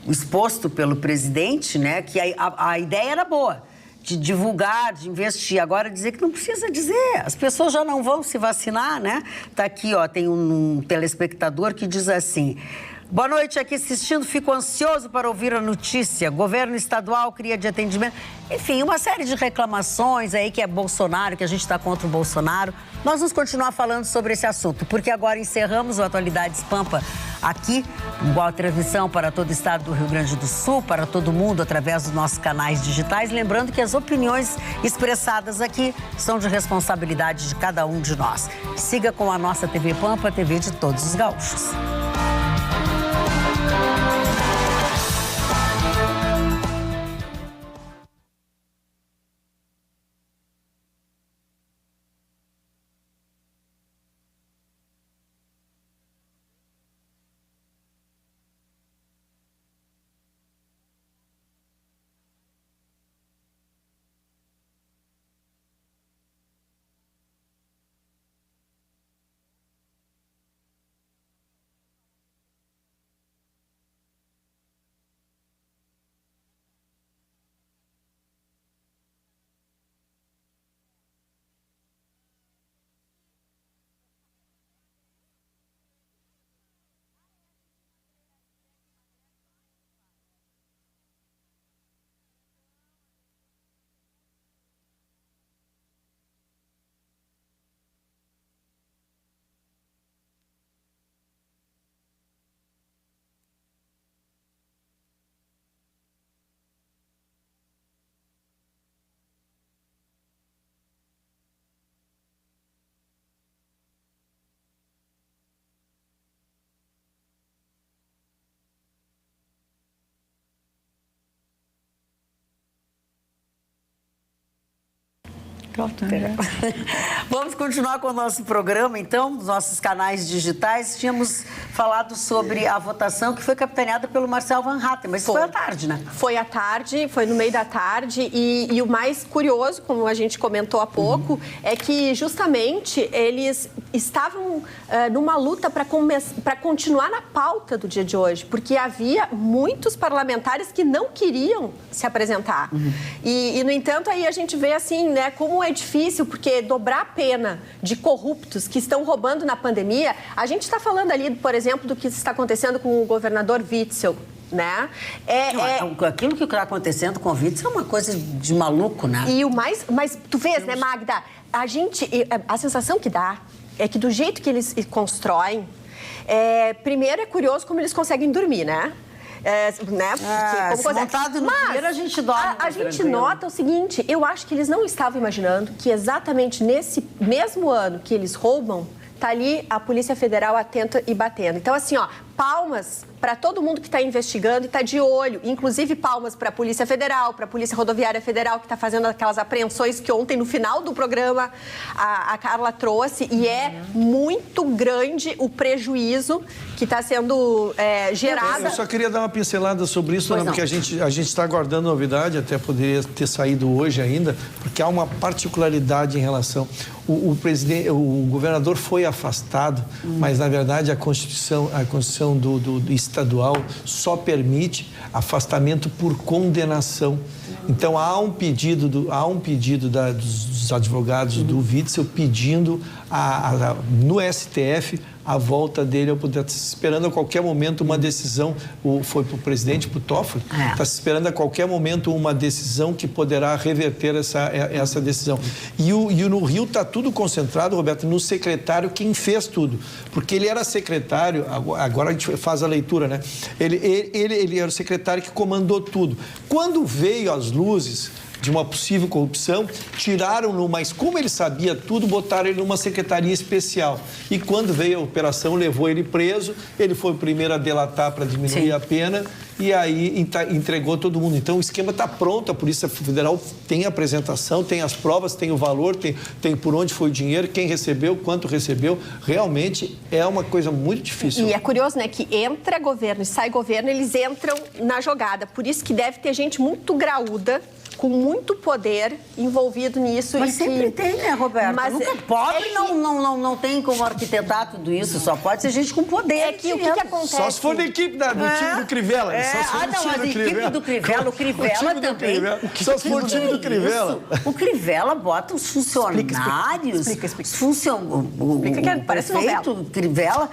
Speaker 1: exposto pelo presidente, né? Que a ideia era boa, de divulgar, de investir. Agora, dizer que não precisa dizer, as pessoas já não vão se vacinar, né? Tá aqui, ó, tem um telespectador que diz assim: boa noite, aqui assistindo, fico ansioso para ouvir a notícia. Governo estadual cria de atendimento. Enfim, uma série de reclamações aí que é Bolsonaro, que a gente está contra o Bolsonaro. Nós vamos continuar falando sobre esse assunto, porque agora encerramos o Atualidades Pampa aqui, igual transmissão para todo o estado do Rio Grande do Sul, para todo mundo, através dos nossos canais digitais. Lembrando que as opiniões expressadas aqui são de responsabilidade de cada um de nós. Siga com a nossa TV Pampa, a TV de todos os gaúchos. Pronto. Vamos continuar com o nosso programa, então, nos nossos canais digitais. Tínhamos falado sobre a votação que foi capitaneada pelo Marcel Van Hatten, mas foi à tarde, né?
Speaker 9: Foi à tarde, foi no meio da tarde e o mais curioso, como a gente comentou há pouco, é que justamente eles estavam numa luta para continuar na pauta do dia de hoje, porque havia muitos parlamentares que não queriam se apresentar. E, no entanto, aí a gente vê assim, né, como é difícil, porque dobrar a pena de corruptos que estão roubando na pandemia, a gente está falando ali, por exemplo, do que está acontecendo com o governador Witzel, né?
Speaker 1: Aquilo que está acontecendo com o Witzel é uma coisa de maluco, né?
Speaker 9: E o mais... Mas tu vês, né, Magda? A sensação que dá é que do jeito que eles constroem, primeiro é curioso como eles conseguem dormir, né?
Speaker 1: Montado no primeiro, a gente dorme.
Speaker 9: A gente nota o seguinte, eu acho que eles não estavam imaginando que exatamente nesse mesmo ano que eles roubam, tá ali a Polícia Federal atenta e batendo. Então, assim, palmas para todo mundo que está investigando e está de olho, inclusive palmas para a Polícia Federal, para a Polícia Rodoviária Federal, que está fazendo aquelas apreensões que ontem, no final do programa, a Carla trouxe, e é muito grande o prejuízo que está sendo gerado.
Speaker 8: Eu só queria dar uma pincelada sobre isso, né, porque a gente está aguardando novidade, até poderia ter saído hoje ainda, porque há uma particularidade em relação... O governador foi afastado, mas, na verdade, a Constituição do estadual só permite afastamento por condenação. Então, há um pedido dos advogados do Witzel pedindo no STF a volta dele ao poder. Está se esperando a qualquer momento uma decisão, foi para o presidente, para o Toffoli, está se esperando a qualquer momento uma decisão que poderá reverter essa decisão. E no Rio está tudo concentrado, Roberto, no secretário quem fez tudo, porque ele era secretário, agora a gente faz a leitura, né? Ele era o secretário que comandou tudo. Quando veio às luzes de uma possível corrupção, tiraram-no, mas como ele sabia tudo, botaram ele numa secretaria especial. E quando veio a operação, levou ele preso, ele foi o primeiro a delatar para diminuir a pena, e aí entregou todo mundo. Então, o esquema está pronto, a Polícia Federal tem a apresentação, tem as provas, tem o valor, tem por onde foi o dinheiro, quem recebeu, quanto recebeu. Realmente é uma coisa muito difícil.
Speaker 9: E é curioso, né, que entra governo e sai governo, eles entram na jogada. Por isso que deve ter gente muito graúda, com muito poder envolvido nisso.
Speaker 1: Mas sempre tem, né, Roberto? Mas pobre não tem como arquitetar tudo isso, só pode ser gente com poder.
Speaker 9: É que o que acontece...
Speaker 8: Só se for da equipe do time do Crivella. Só se for
Speaker 1: a equipe do Crivella, o Crivella também.
Speaker 8: Só se for o time do Crivella.
Speaker 1: O Crivella bota os funcionários...
Speaker 9: Explica, parece novela.
Speaker 1: O Crivella...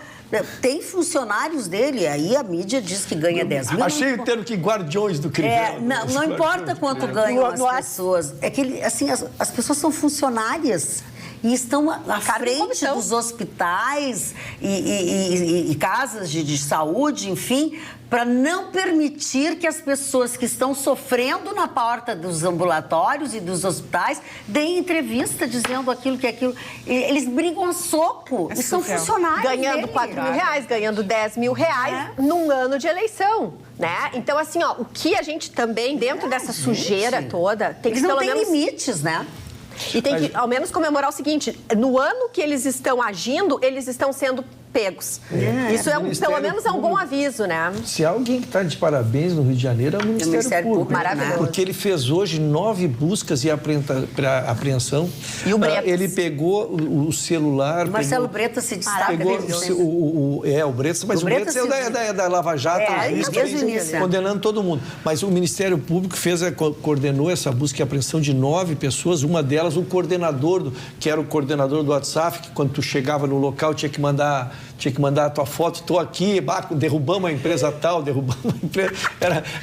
Speaker 1: Tem funcionários dele, aí a mídia diz que ganha 10 mil.
Speaker 8: Achei o termo que guardiões do Crivella.
Speaker 1: Não importa quanto ganham as pessoas. É que, assim, as pessoas são funcionárias e estão à frente dos hospitais e casas de saúde, enfim, para não permitir que as pessoas que estão sofrendo na porta dos ambulatórios e dos hospitais deem entrevista dizendo aquilo que é aquilo. Eles brigam a soco e são funcionários
Speaker 9: ganhando R$4.000, ganhando R$10.000 num ano de eleição, né? Então, assim, o que a gente também, dentro dessa sujeira toda, tem que
Speaker 1: pelo menos... limites, né?
Speaker 9: E tem que, ao menos, comemorar o seguinte, no ano que eles estão agindo, eles estão sendo pegos. Isso pelo menos é um bom aviso, né?
Speaker 8: Se há alguém que está de parabéns no Rio de Janeiro, é o Ministério Público.
Speaker 9: Maravilhoso.
Speaker 8: Porque ele fez hoje 9 buscas e apreensão.
Speaker 9: E o Bretas?
Speaker 8: Ele pegou o celular...
Speaker 1: O Marcelo Bretas se destaca.
Speaker 8: O Bretas, mas o Bretas é da Lava Jato, condenando todo mundo. Mas o Ministério Público coordenou essa busca e apreensão de 9 pessoas, uma delas o coordenador, que era o coordenador do WhatsApp, que quando tu chegava no local tinha que mandar a tua foto, estou aqui, derrubamos a empresa tal, derrubamos a empresa...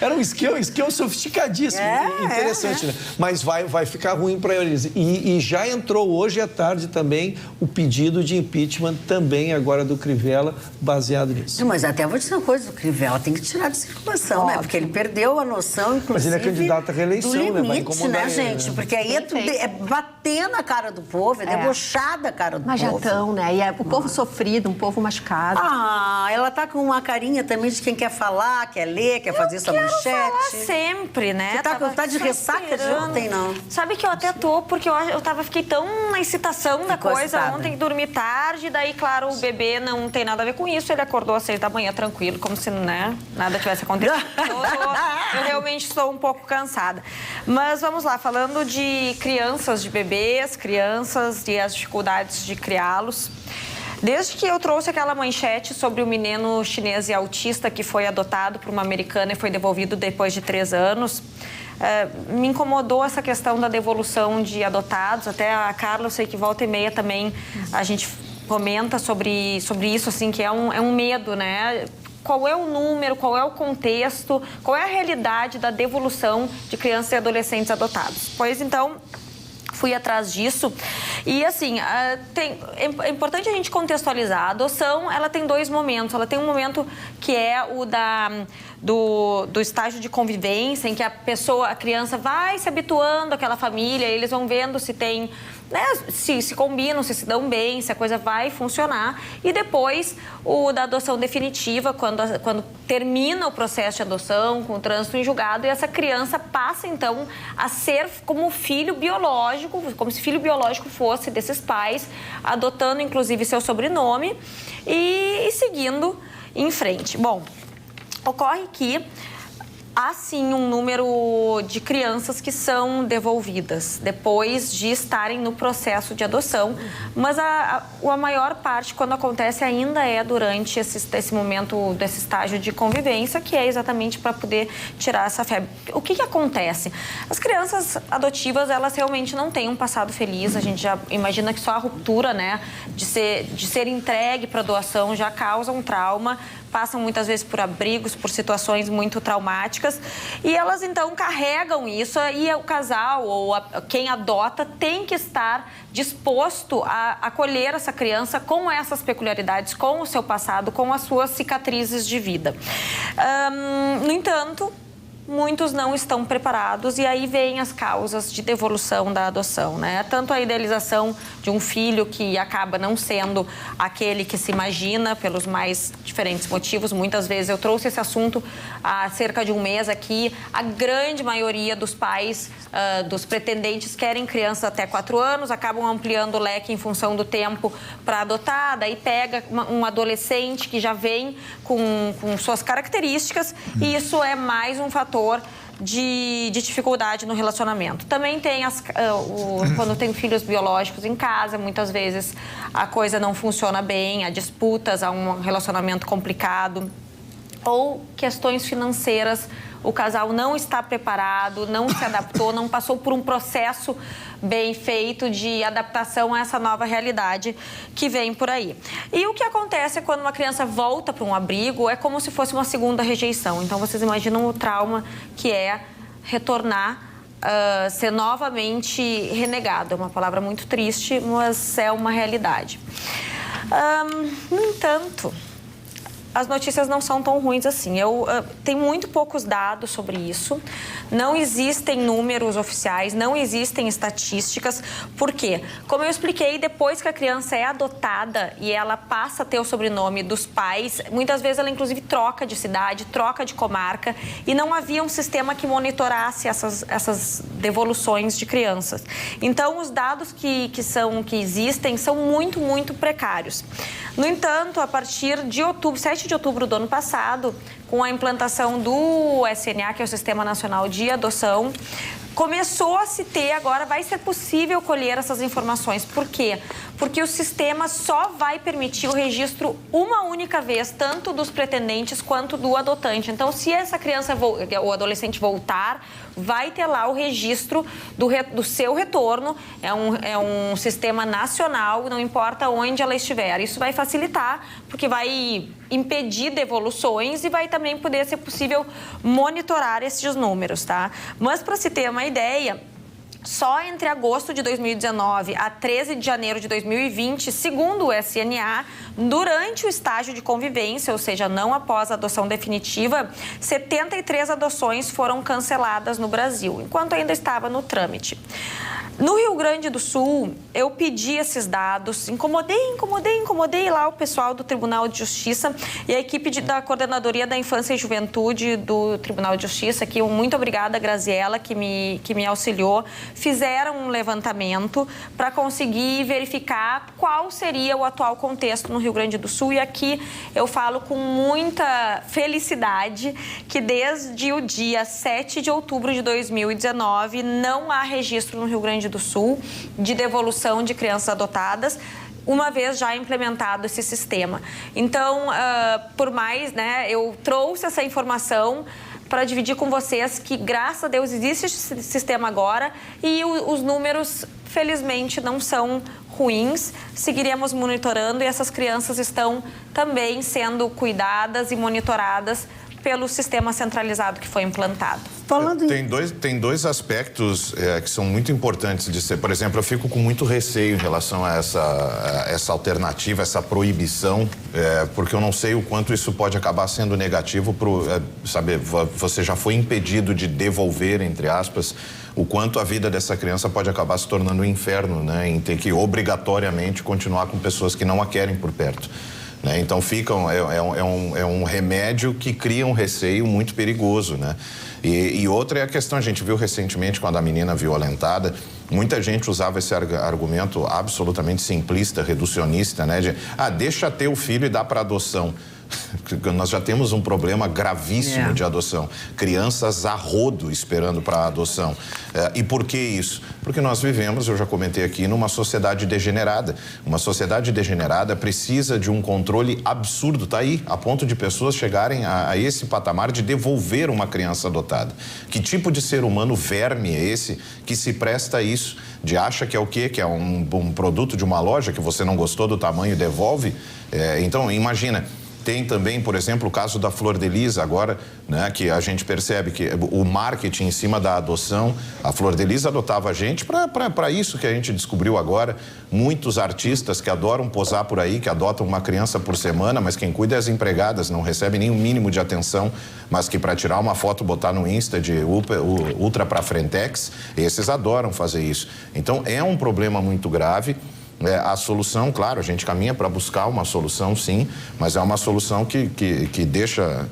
Speaker 8: Era um esquema sofisticadíssimo, interessante, né? Mas vai ficar ruim para eles. E já entrou hoje à tarde também o pedido de impeachment também agora do Crivella, baseado nisso.
Speaker 1: Mas até vou dizer uma coisa, o Crivella tem que tirar de circulação, né? Porque ele perdeu a noção, inclusive...
Speaker 8: Mas ele é candidato à reeleição,
Speaker 1: do limite, né, gente? Porque aí é bater na cara do povo, é debochar da cara do povo.
Speaker 9: Mas já estão, né? E o povo sofrido, um povo novo machucado.
Speaker 1: Ah, ela tá com uma carinha também de quem quer falar, quer ler, quer fazer sua manchete.
Speaker 5: Falar sempre, né?
Speaker 1: Você tá de ressaca de ontem, não?
Speaker 5: Sabe que eu até tô, porque fiquei tão na excitação da coisa excitada. Ontem, dormi tarde, daí, claro, o bebê não tem nada a ver com isso, ele acordou às 6 da manhã tranquilo, como se, né, nada tivesse acontecido. Eu realmente estou um pouco cansada. Mas vamos lá, falando de crianças, de bebês, crianças e as dificuldades de criá-los. Desde que eu trouxe aquela manchete sobre o menino chinês e autista que foi adotado por uma americana e foi devolvido depois de 3 anos, me incomodou essa questão da devolução de adotados. Até a Carla, eu sei que volta e meia também a gente comenta sobre isso, assim, que é um medo, né? Qual é o número, qual é o contexto, qual é a realidade da devolução de crianças e adolescentes adotados? Pois então, fui atrás disso e, assim, é importante a gente contextualizar. A adoção, ela tem 2 momentos. Ela tem um momento que é o do estágio de convivência, em que a criança vai se habituando àquela família, eles vão vendo se tem, né, se combinam, se dão bem, se a coisa vai funcionar. E depois o da adoção definitiva, quando termina o processo de adoção, com o trânsito em julgado, e essa criança passa, então, a ser como filho biológico, como se filho biológico fosse desses pais, adotando, inclusive, seu sobrenome e seguindo em frente. Bom, ocorre que há sim um número de crianças que são devolvidas depois de estarem no processo de adoção, mas a maior parte, quando acontece, ainda é durante esse momento, desse estágio de convivência, que é exatamente para poder tirar essa febre. O que acontece? As crianças adotivas, elas realmente não têm um passado feliz. A gente já imagina que só a ruptura, né, de ser entregue para doação já causa um trauma. Passam muitas vezes por abrigos, por situações muito traumáticas, e elas então carregam isso, e o casal ou quem adota tem que estar disposto a acolher essa criança com essas peculiaridades, com o seu passado, com as suas cicatrizes de vida. No entanto, muitos não estão preparados, e aí vêm as causas de devolução da adoção, né? Tanto a idealização de um filho que acaba não sendo aquele que se imagina, pelos mais diferentes motivos. Muitas vezes eu trouxe esse assunto há cerca de um mês aqui. A grande maioria dos pais, dos pretendentes, querem crianças até 4 anos, acabam ampliando o leque em função do tempo para adotar, daí pega um adolescente que já vem com suas características, e isso é mais um fator de dificuldade no relacionamento. Também tem quando tem filhos biológicos em casa, muitas vezes a coisa não funciona bem, há disputas, há um relacionamento complicado, ou questões financeiras. O casal não está preparado, não se adaptou, não passou por um processo bem feito de adaptação a essa nova realidade que vem por aí. E o que acontece é quando uma criança volta para um abrigo, é como se fosse uma segunda rejeição. Então, vocês imaginam o trauma que é retornar, ser novamente renegado. É uma palavra muito triste, mas é uma realidade. No entanto, as notícias não são tão ruins assim. Tem muito poucos dados sobre isso. Não existem números oficiais, não existem estatísticas. Por quê? Como eu expliquei, depois que a criança é adotada e ela passa a ter o sobrenome dos pais, muitas vezes ela inclusive troca de cidade, troca de comarca, e não havia um sistema que monitorasse essas devoluções de crianças. Então, os dados que existem são muito, muito precários. No entanto, a partir de 7 de outubro do ano passado, com a implantação do SNA, que é o Sistema Nacional de Adoção, começou a se ter, agora vai ser possível colher essas informações. Por quê? Porque o sistema só vai permitir o registro uma única vez, tanto dos pretendentes quanto do adotante. Então, se essa criança ou adolescente voltar, vai ter lá o registro do seu retorno. É um sistema nacional, não importa onde ela estiver. Isso vai facilitar, porque vai impedir devoluções e vai também poder ser possível monitorar esses números, tá? Mas, para se ter uma ideia, só entre agosto de 2019 a 13 de janeiro de 2020, segundo o SNA, durante o estágio de convivência, ou seja, não após a adoção definitiva, 73 adoções foram canceladas no Brasil, enquanto ainda estava no trâmite. No Rio Grande do Sul, eu pedi esses dados, incomodei lá o pessoal do Tribunal de Justiça e a equipe da Coordenadoria da Infância e Juventude do Tribunal de Justiça, que muito obrigada, Graziela, que me auxiliou, fizeram um levantamento para conseguir verificar qual seria o atual contexto no Rio Grande do Sul. E aqui eu falo com muita felicidade que desde o dia 7 de outubro de 2019 não há registro no Rio Grande do Sul de devolução de crianças adotadas, uma vez já implementado esse sistema. Então, por mais, né, eu trouxe essa informação para dividir com vocês que, graças a Deus, existe esse sistema agora e os números, felizmente, não são ruins. Seguiremos monitorando e essas crianças estão também sendo cuidadas e monitoradas pelo sistema centralizado que foi implantado.
Speaker 2: Tem dois aspectos que são muito importantes de ser. Por exemplo, eu fico com muito receio em relação a essa alternativa, essa proibição, porque eu não sei o quanto isso pode acabar sendo negativo saber, você já foi impedido de devolver, entre aspas, o quanto a vida dessa criança pode acabar se tornando um inferno, né? Em ter que obrigatoriamente continuar com pessoas que não a querem por perto. Né? Então é um remédio que cria um receio muito perigoso, né? E outra é a questão, a gente viu recentemente quando a menina violentada, muita gente usava esse argumento absolutamente simplista, reducionista, né? De, deixa ter o filho e dá para adoção. Nós já temos um problema gravíssimo de adoção. Crianças a rodo esperando para adoção. E por que isso? Porque nós vivemos, eu já comentei aqui, numa sociedade degenerada. Uma sociedade degenerada precisa de um controle absurdo, tá aí, a ponto de pessoas chegarem a esse patamar de devolver uma criança adotada. Que tipo de ser humano verme é esse que se presta a isso? De acha que é o quê? Que é um produto de uma loja que você não gostou do tamanho, devolve? Então, imagina. Tem também, por exemplo, o caso da Flor de Lis agora, né, que a gente percebe que o marketing em cima da adoção, a Flor de Lis adotava a gente para isso que a gente descobriu agora. Muitos artistas que adoram posar por aí, que adotam uma criança por semana, mas quem cuida é as empregadas, não recebe nem o mínimo de atenção, mas que para tirar uma foto, botar no Insta de ultra para frentex, esses adoram fazer isso. Então é um problema muito grave. A solução, claro, a gente caminha para buscar uma solução, sim, mas é uma solução que deixa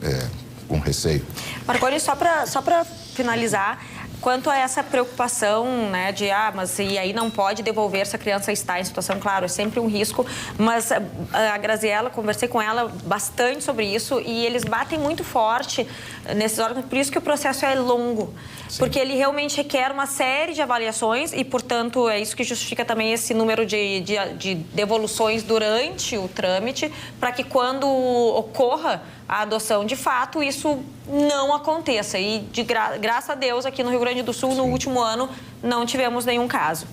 Speaker 2: com receio.
Speaker 5: Marconi, só para finalizar, quanto a essa preocupação, né, de mas e aí não pode devolver se a criança está em situação, claro, é sempre um risco, mas a Graziela, conversei com ela bastante sobre isso e eles batem muito forte nesses órgãos, por isso que o processo é longo. Sim. Porque ele realmente requer uma série de avaliações e, portanto, é isso que justifica também esse número de devoluções durante o trâmite, para que quando ocorra a adoção de fato, isso não aconteça. E, graças a Deus, aqui no Rio Grande do Sul, no último ano, não tivemos nenhum caso.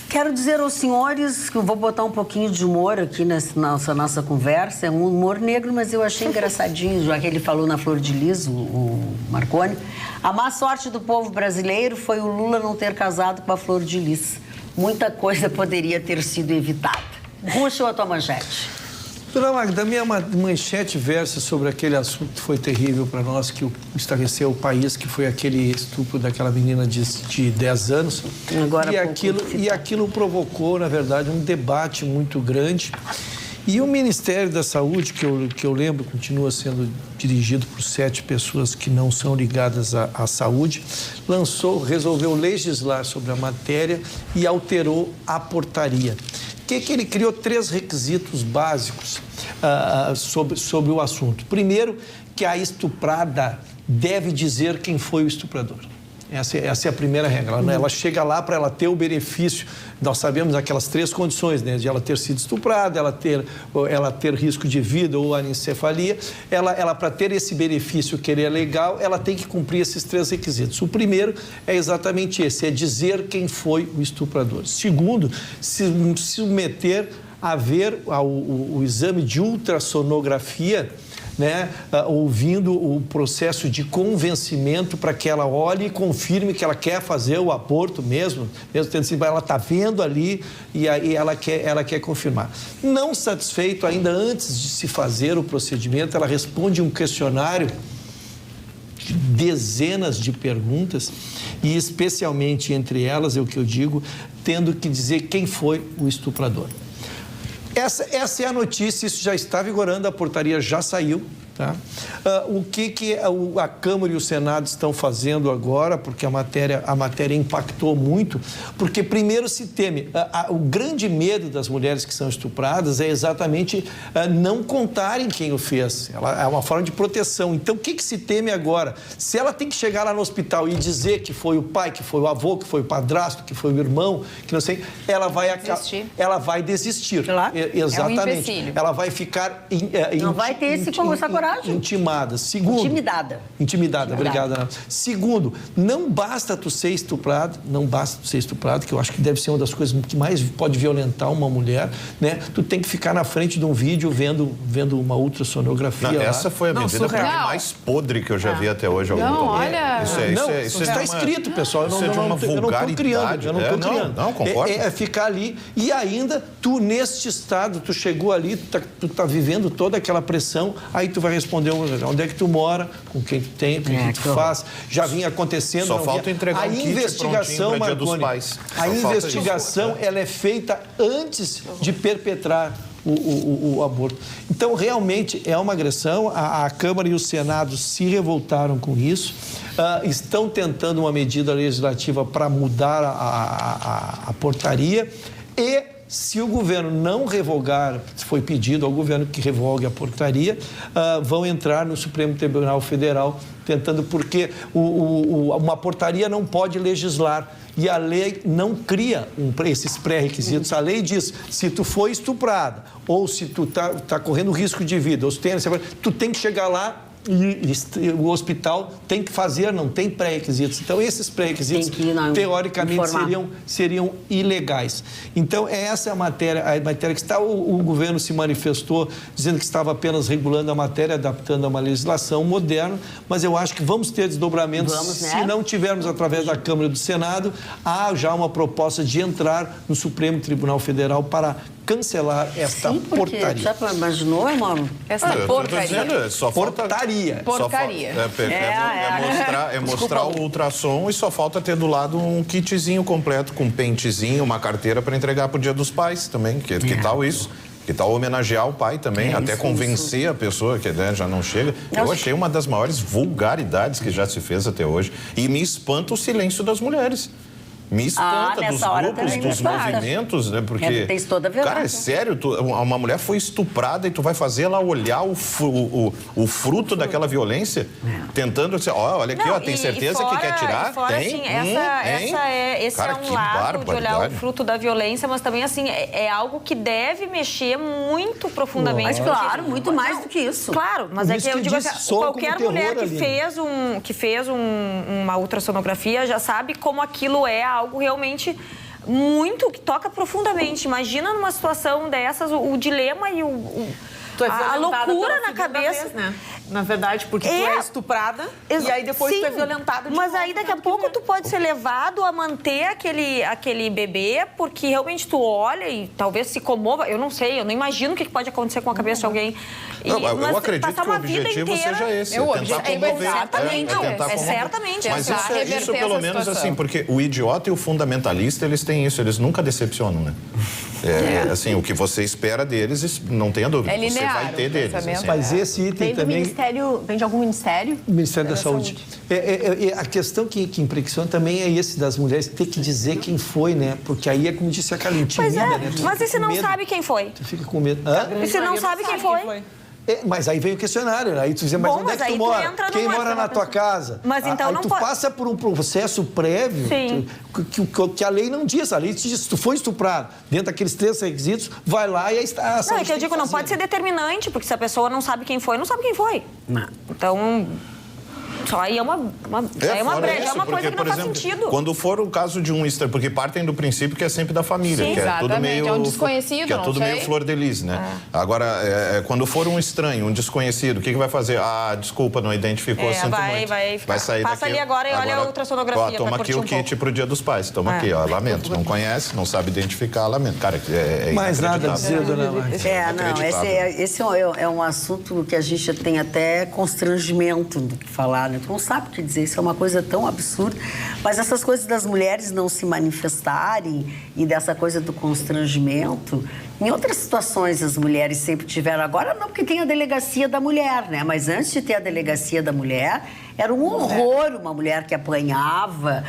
Speaker 1: Quero dizer aos senhores que eu vou botar um pouquinho de humor aqui nessa nossa conversa. É um humor negro, mas eu achei engraçadinho, já que ele falou na Flor de Lis, o Marconi. A má sorte do povo brasileiro foi o Lula não ter casado com a Flor de Lis. Muita coisa poderia ter sido evitada. Ruxa a tua manchete.
Speaker 8: Dona Magda, a minha manchete versa sobre aquele assunto que foi terrível para nós, que estarreceu o país, que foi aquele estupro daquela menina de 10 anos. Agora e aquilo provocou, na verdade, um debate muito grande. E o Ministério da Saúde, que eu lembro, continua sendo dirigido por 7 pessoas que não são ligadas à saúde, resolveu legislar sobre a matéria e alterou a portaria. Que ele criou 3 requisitos básicos sobre o assunto. Primeiro, que a estuprada deve dizer quem foi o estuprador. Essa é a primeira regra. Ela chega lá para ela ter o benefício. Nós sabemos aquelas 3 condições, né? De ela ter sido estuprada, ela ter risco de vida ou anencefalia. Ela para ter esse benefício que ele é legal, ela tem que cumprir esses 3 requisitos. O primeiro é exatamente esse, é dizer quem foi o estuprador. Segundo, se submeter a ver o exame de ultrassonografia, né, ouvindo o processo de convencimento para que ela olhe e confirme que ela quer fazer o aborto mesmo tendo sido, ela está vendo ali e aí ela quer confirmar. Não satisfeito, ainda antes de se fazer o procedimento, ela responde um questionário dezenas de perguntas e, especialmente entre elas, é o que eu digo, tendo que dizer quem foi o estuprador. Essa é a notícia, isso já está vigorando, a portaria já saiu. Tá? O que a Câmara e o Senado estão fazendo agora, porque a matéria impactou muito, porque primeiro se teme, o grande medo das mulheres que são estupradas é exatamente não contarem quem o fez, é uma forma de proteção. Então o que se teme agora? Se ela tem que chegar lá no hospital e dizer que foi o pai, que foi o avô, que foi o padrasto, que foi o irmão, que não sei, ela vai desistir.
Speaker 1: Claro.
Speaker 8: Exatamente.
Speaker 7: É um empecilho.
Speaker 8: Ela vai ficar
Speaker 1: não vai ter essa coragem.
Speaker 8: Intimada. Segundo, Intimidada, obrigada, Ana. Segundo, não basta tu ser estuprado, que eu acho que deve ser uma das coisas que mais pode violentar uma mulher, né? Tu tem que ficar na frente de um vídeo vendo uma ultrassonografia.
Speaker 2: Não, essa foi a medida mais podre que eu já vi até hoje.
Speaker 7: Olha...
Speaker 8: Isso está escrito, pessoal.
Speaker 2: Isso é de uma vulgaridade.
Speaker 8: Eu não estou criando.
Speaker 2: Não, concordo.
Speaker 8: É ficar ali e ainda tu, neste estado, tu chegou ali, tu tá vivendo toda aquela pressão, aí tu vai responder onde é que tu mora, com quem tu tem, com quem tu faz. Já vinha acontecendo.
Speaker 2: Só falta entregar
Speaker 8: a investigação, Marconi, a investigação ela é feita antes de perpetrar o aborto. Então, realmente, é uma agressão. A Câmara e o Senado se revoltaram com isso. Estão tentando uma medida legislativa para mudar a portaria e... Se o governo não revogar, foi pedido ao governo que revogue a portaria, vão entrar no Supremo Tribunal Federal tentando, porque uma portaria não pode legislar e a lei não cria esses pré-requisitos. A lei diz, se tu foi estuprada ou se tu tá correndo risco de vida, ou se tu tem que chegar lá e o hospital tem que fazer, não tem pré-requisitos. Então, esses pré-requisitos, teoricamente, seriam ilegais. Então, essa é a matéria que está. O governo se manifestou dizendo que estava apenas regulando a matéria, adaptando a uma legislação moderna, mas eu acho que vamos ter desdobramentos. Se não tivermos através da Câmara e do Senado, há já uma proposta de entrar no Supremo Tribunal Federal para cancelar esta portaria.
Speaker 1: Já imaginou, mano?
Speaker 7: Essa portaria.
Speaker 8: Portaria.
Speaker 2: É mostrar o ultrassom e só falta ter do lado um kitzinho completo com um pentezinho, uma carteira para entregar pro Dia dos Pais também. Que tal isso? Que tal homenagear o pai também, até convencer a pessoa que já não chega. Eu achei uma das maiores vulgaridades que já se fez até hoje. E me espanta o silêncio das mulheres. Me espanta dos grupos, dos movimentos, né? Porque,
Speaker 1: tem toda a violência.
Speaker 2: Cara, é sério, uma mulher foi estuprada e tu vai fazer ela olhar o fruto daquela violência, tentando dizer, olha aqui, tem certeza que quer tirar? Tem?
Speaker 5: Esse é um lado de olhar o fruto da violência, mas também, assim, é algo que deve mexer muito profundamente.
Speaker 1: Mas, claro, muito mais do que isso.
Speaker 5: Claro, mas é que eu digo assim, qualquer mulher que fez uma ultrassonografia já sabe como aquilo é algo realmente muito que toca profundamente. Imagina numa situação dessas o dilema e a loucura na cabeça,
Speaker 6: vez, né? Na verdade, porque tu é estuprada e aí depois tu é violentada.
Speaker 5: Mas aí daqui a pouco tu pode ser levado a manter aquele bebê, porque realmente tu olha e talvez se comova. Eu não sei, eu não imagino o que pode acontecer com a cabeça de alguém.
Speaker 2: Eu acredito que o objetivo seja esse.
Speaker 5: Certamente.
Speaker 2: Mas isso pelo menos assim, porque o idiota e o fundamentalista, eles têm isso, eles nunca decepcionam, né? Assim, o que você espera deles, não tenha dúvida, você vai ter deles. Assim.
Speaker 8: Mas esse item também...
Speaker 9: Vem de algum ministério?
Speaker 8: Ministério da Saúde. A questão que impressiona também é esse das mulheres ter que dizer quem foi, né? Porque aí é como disse a Carlinhos, né?
Speaker 5: Mas e se não sabe quem foi?
Speaker 8: Tu fica com medo.
Speaker 5: E se não sabe quem foi?
Speaker 8: Mas aí vem o questionário, aí tu diz, mas onde é que tu mora? Quem mora na tua casa?
Speaker 5: Mas então
Speaker 8: aí tu passa por um processo prévio que a lei não diz. A lei diz, se tu foi estuprado dentro daqueles 3 requisitos, vai lá e aí está.
Speaker 5: Não, é que eu digo, não pode ser determinante, porque se a pessoa não sabe quem foi, não sabe quem foi. Não. Então... Só aí é uma coisa que não faz sentido.
Speaker 2: Quando for o caso de um estranho, porque partem do princípio que é sempre da família,
Speaker 7: sim,
Speaker 2: que é tudo meio...
Speaker 7: é um desconhecido,
Speaker 2: que é tudo meio flor de lis, né? Agora, quando for um estranho, um desconhecido, o que vai fazer? Desculpa, não identificou, sinto muito. Vai sair
Speaker 5: passa
Speaker 2: daqui.
Speaker 5: Ali agora e olha a ultrassonografia.
Speaker 2: Toma aqui o kit pro Dia dos Pais. Toma aqui, lamento. Não conhece, não sabe identificar, lamento. Cara,
Speaker 8: mais nada a dizer, dona
Speaker 1: Esse é um assunto que a gente tem até constrangimento de falar, falar, né? Tu não sabe o que dizer, isso é uma coisa tão absurda. Mas essas coisas das mulheres não se manifestarem e dessa coisa do constrangimento, em outras situações as mulheres sempre tiveram, agora não, porque tem a delegacia da mulher, né? Mas antes de ter a delegacia da mulher, era um horror uma mulher que apanhava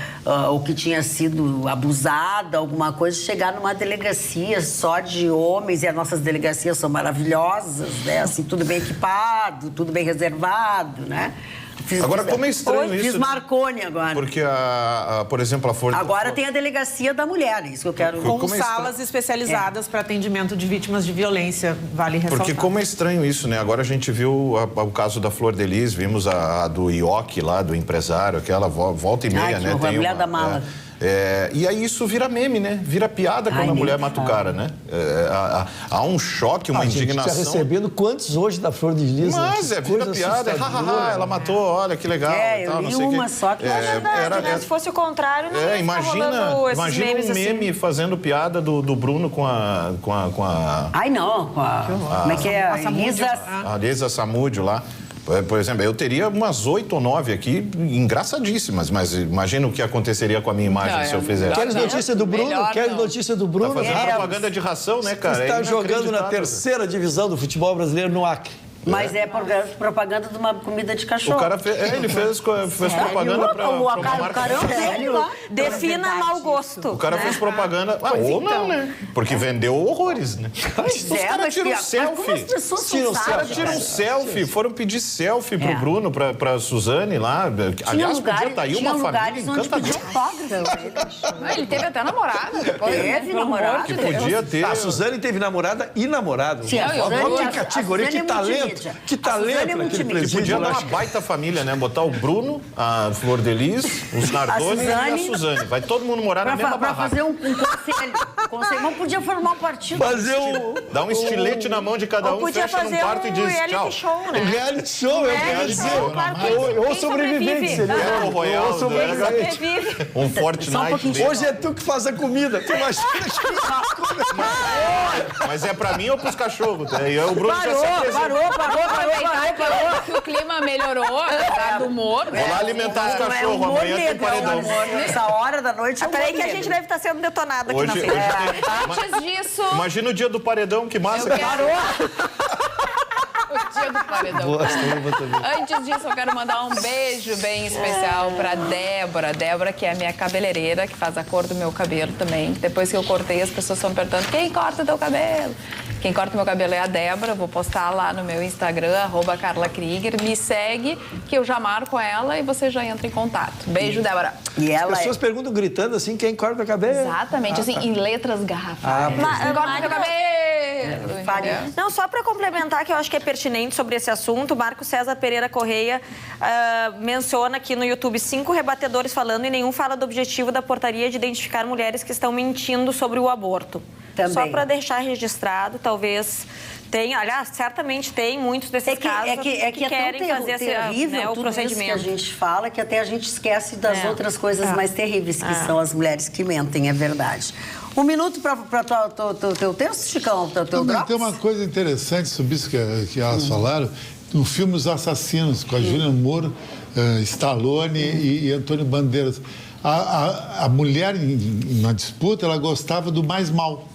Speaker 1: ou que tinha sido abusada, alguma coisa, chegar numa delegacia só de homens, e as nossas delegacias são maravilhosas, né? Assim, tudo bem equipado, tudo bem reservado, né?
Speaker 2: Agora, como é estranho isso...
Speaker 1: Fiz Marconi agora.
Speaker 2: Porque, por exemplo, a Força...
Speaker 1: Agora tem a delegacia da mulher, isso que eu quero...
Speaker 6: Com salas especializadas para atendimento de vítimas de violência, vale ressaltar.
Speaker 2: Porque como é estranho isso, né? Agora a gente viu o caso da Flor de Lis, vimos a do Ioki lá, do empresário, aquela volta e meia, né?
Speaker 1: Tem a mulher da mala.
Speaker 2: E aí isso vira meme, né? Vira piada quando a mulher mata o cara, né? Há um choque, uma indignação.
Speaker 10: A gente está recebendo quantos hoje da Flor de Lis?
Speaker 2: Mas vira piada, ela matou, olha que legal.
Speaker 1: Eu li uma só que...
Speaker 5: Se fosse o contrário, não ia
Speaker 2: imagina um meme
Speaker 5: assim.
Speaker 2: fazendo piada do Bruno com a...
Speaker 1: Ai, não, como é que é?
Speaker 2: A Lisa Samúdio lá. Por exemplo, eu teria umas 8 ou 9 aqui, engraçadíssimas, mas imagina o que aconteceria com a minha imagem se eu fizesse.
Speaker 10: Queres notícia do Bruno? Queres notícia do Bruno?
Speaker 2: Tá fazendo propaganda de ração, né, cara?
Speaker 10: Está jogando na terceira divisão do futebol brasileiro no Acre.
Speaker 1: Mas é propaganda de uma comida de cachorro.
Speaker 2: O cara fez propaganda para uma marca.
Speaker 5: Defina mau gosto.
Speaker 2: O cara fez propaganda. Ou não, né? Porque vendeu horrores, né? Os caras tiram selfie. Tiram selfie. Foram pedir selfie pro Bruno, pra Suzane lá. Aliás, podia estar aí uma família encantadora.
Speaker 7: Ele teve até namorada.
Speaker 1: Teve namorada.
Speaker 2: Que podia ter.
Speaker 10: A Suzane teve namorada e namorado.
Speaker 1: Sim,
Speaker 10: que categoria, que talento. Que talento naquele presídio.
Speaker 2: Podia dar uma baita família, né? Botar o Bruno, a Flor de Lis, os Nardoni e a Suzane. Vai todo mundo morar na mesma barraca.
Speaker 1: Pra fazer um conselho. Não podia formar um partido.
Speaker 2: Dá um estilete na mão de cada um, fecha num quarto e diz tchau.
Speaker 5: Show, né?
Speaker 10: Reality show, eu quero dizer. Ou sobrevivente.
Speaker 2: Ou Royal, um Fortnite.
Speaker 10: Hoje é tu que faz a comida. Tu imagina que...
Speaker 2: Mas é pra mim ou pros cachorros? E o Bruno já se apresenta.
Speaker 7: Parou. Que o clima melhorou, apesar do humor.
Speaker 2: Vou lá alimentar os cachorros, amanhã tem paredão.
Speaker 1: Nessa hora da noite
Speaker 5: peraí que a gente deve estar sendo detonado aqui na frente.
Speaker 7: Antes disso...
Speaker 2: Imagina o dia do paredão, que massa.
Speaker 7: Parou. O dia do paredão. Antes disso, eu quero mandar um beijo bem especial pra Débora. Débora, que é a minha cabeleireira, que faz a cor do meu cabelo também. Depois que eu cortei, as pessoas estão perguntando: quem corta teu cabelo? Quem corta meu cabelo é a Débora. Eu vou postar lá no meu Instagram, @CarlaKrieger. Me segue, que eu já marco ela e você já entra em contato. Beijo, Débora.
Speaker 10: E as pessoas perguntam gritando assim: quem corta o cabelo?
Speaker 7: Exatamente, assim, em letras garrafais. Quem corta meu cabelo?
Speaker 5: Não, só para complementar, que eu acho que é pertinente sobre esse assunto, Marco César Pereira Correia menciona aqui no YouTube 5 rebatedores falando e nenhum fala do objetivo da portaria de identificar mulheres que estão mentindo sobre o aborto. Também. Só para deixar registrado, talvez tenha, aliás, certamente tem muitos desses casos que querem fazer
Speaker 1: terrível,
Speaker 5: o procedimento.
Speaker 1: Isso que a gente fala, que até a gente esquece das outras coisas mais terríveis, que são as mulheres que mentem, é verdade. Um minuto para o teu texto, Chicão, teu drops?
Speaker 3: Tem uma coisa interessante sobre isso que elas falaram, no filme Os Assassinos, com a Julianne Moore, Stallone e Antônio Bandeiras. A mulher, na disputa, ela gostava do mais mal.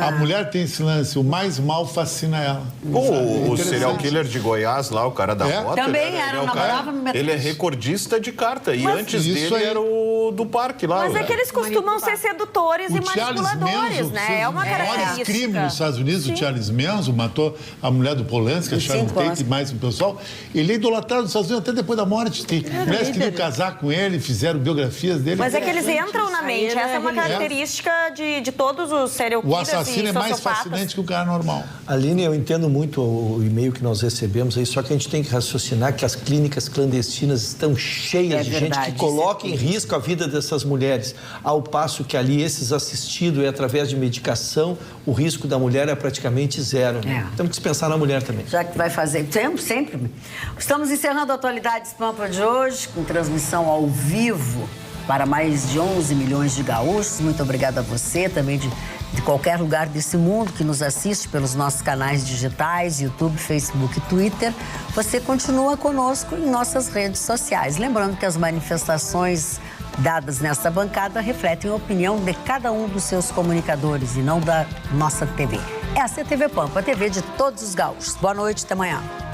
Speaker 3: A mulher tem esse lance, o mais mal fascina ela.
Speaker 2: O serial killer de Goiás lá, o cara da moto.
Speaker 1: Também namorava...
Speaker 2: Ele é recordista de carta. E antes dele era o do parque lá.
Speaker 5: Mas é que eles costumam ser sedutores e manipuladores, né? É uma característica.
Speaker 3: O maior crime nos Estados Unidos, o Charles Manson, matou a mulher do Polanski, a Sharon Tate e mais um pessoal. Ele é idolatrado nos Estados Unidos até depois da morte. Tem mulheres que queriam casar com ele, fizeram biografias dele.
Speaker 5: Mas é que eles entram na mente. Essa é uma característica de todos os serial killers.
Speaker 3: O assassino é mais fascinante que o cara normal.
Speaker 10: Aline, eu entendo muito o e-mail que nós recebemos aí, só que a gente tem que raciocinar que as clínicas clandestinas estão cheias de gente que coloca em risco a vida dessas mulheres, ao passo que ali esses assistidos é através de medicação, o risco da mulher é praticamente zero. Temos que pensar na mulher também.
Speaker 1: Já que vai fazer, sempre. Estamos encerrando a Atualidades Pampa de hoje, com transmissão ao vivo para mais de 11 milhões de gaúchos. Muito obrigada a você também de de qualquer lugar desse mundo que nos assiste pelos nossos canais digitais, YouTube, Facebook e Twitter, você continua conosco em nossas redes sociais. Lembrando que as manifestações dadas nesta bancada refletem a opinião de cada um dos seus comunicadores e não da nossa TV. Essa é a TV Pampa, a TV de todos os gaúchos. Boa noite, até amanhã.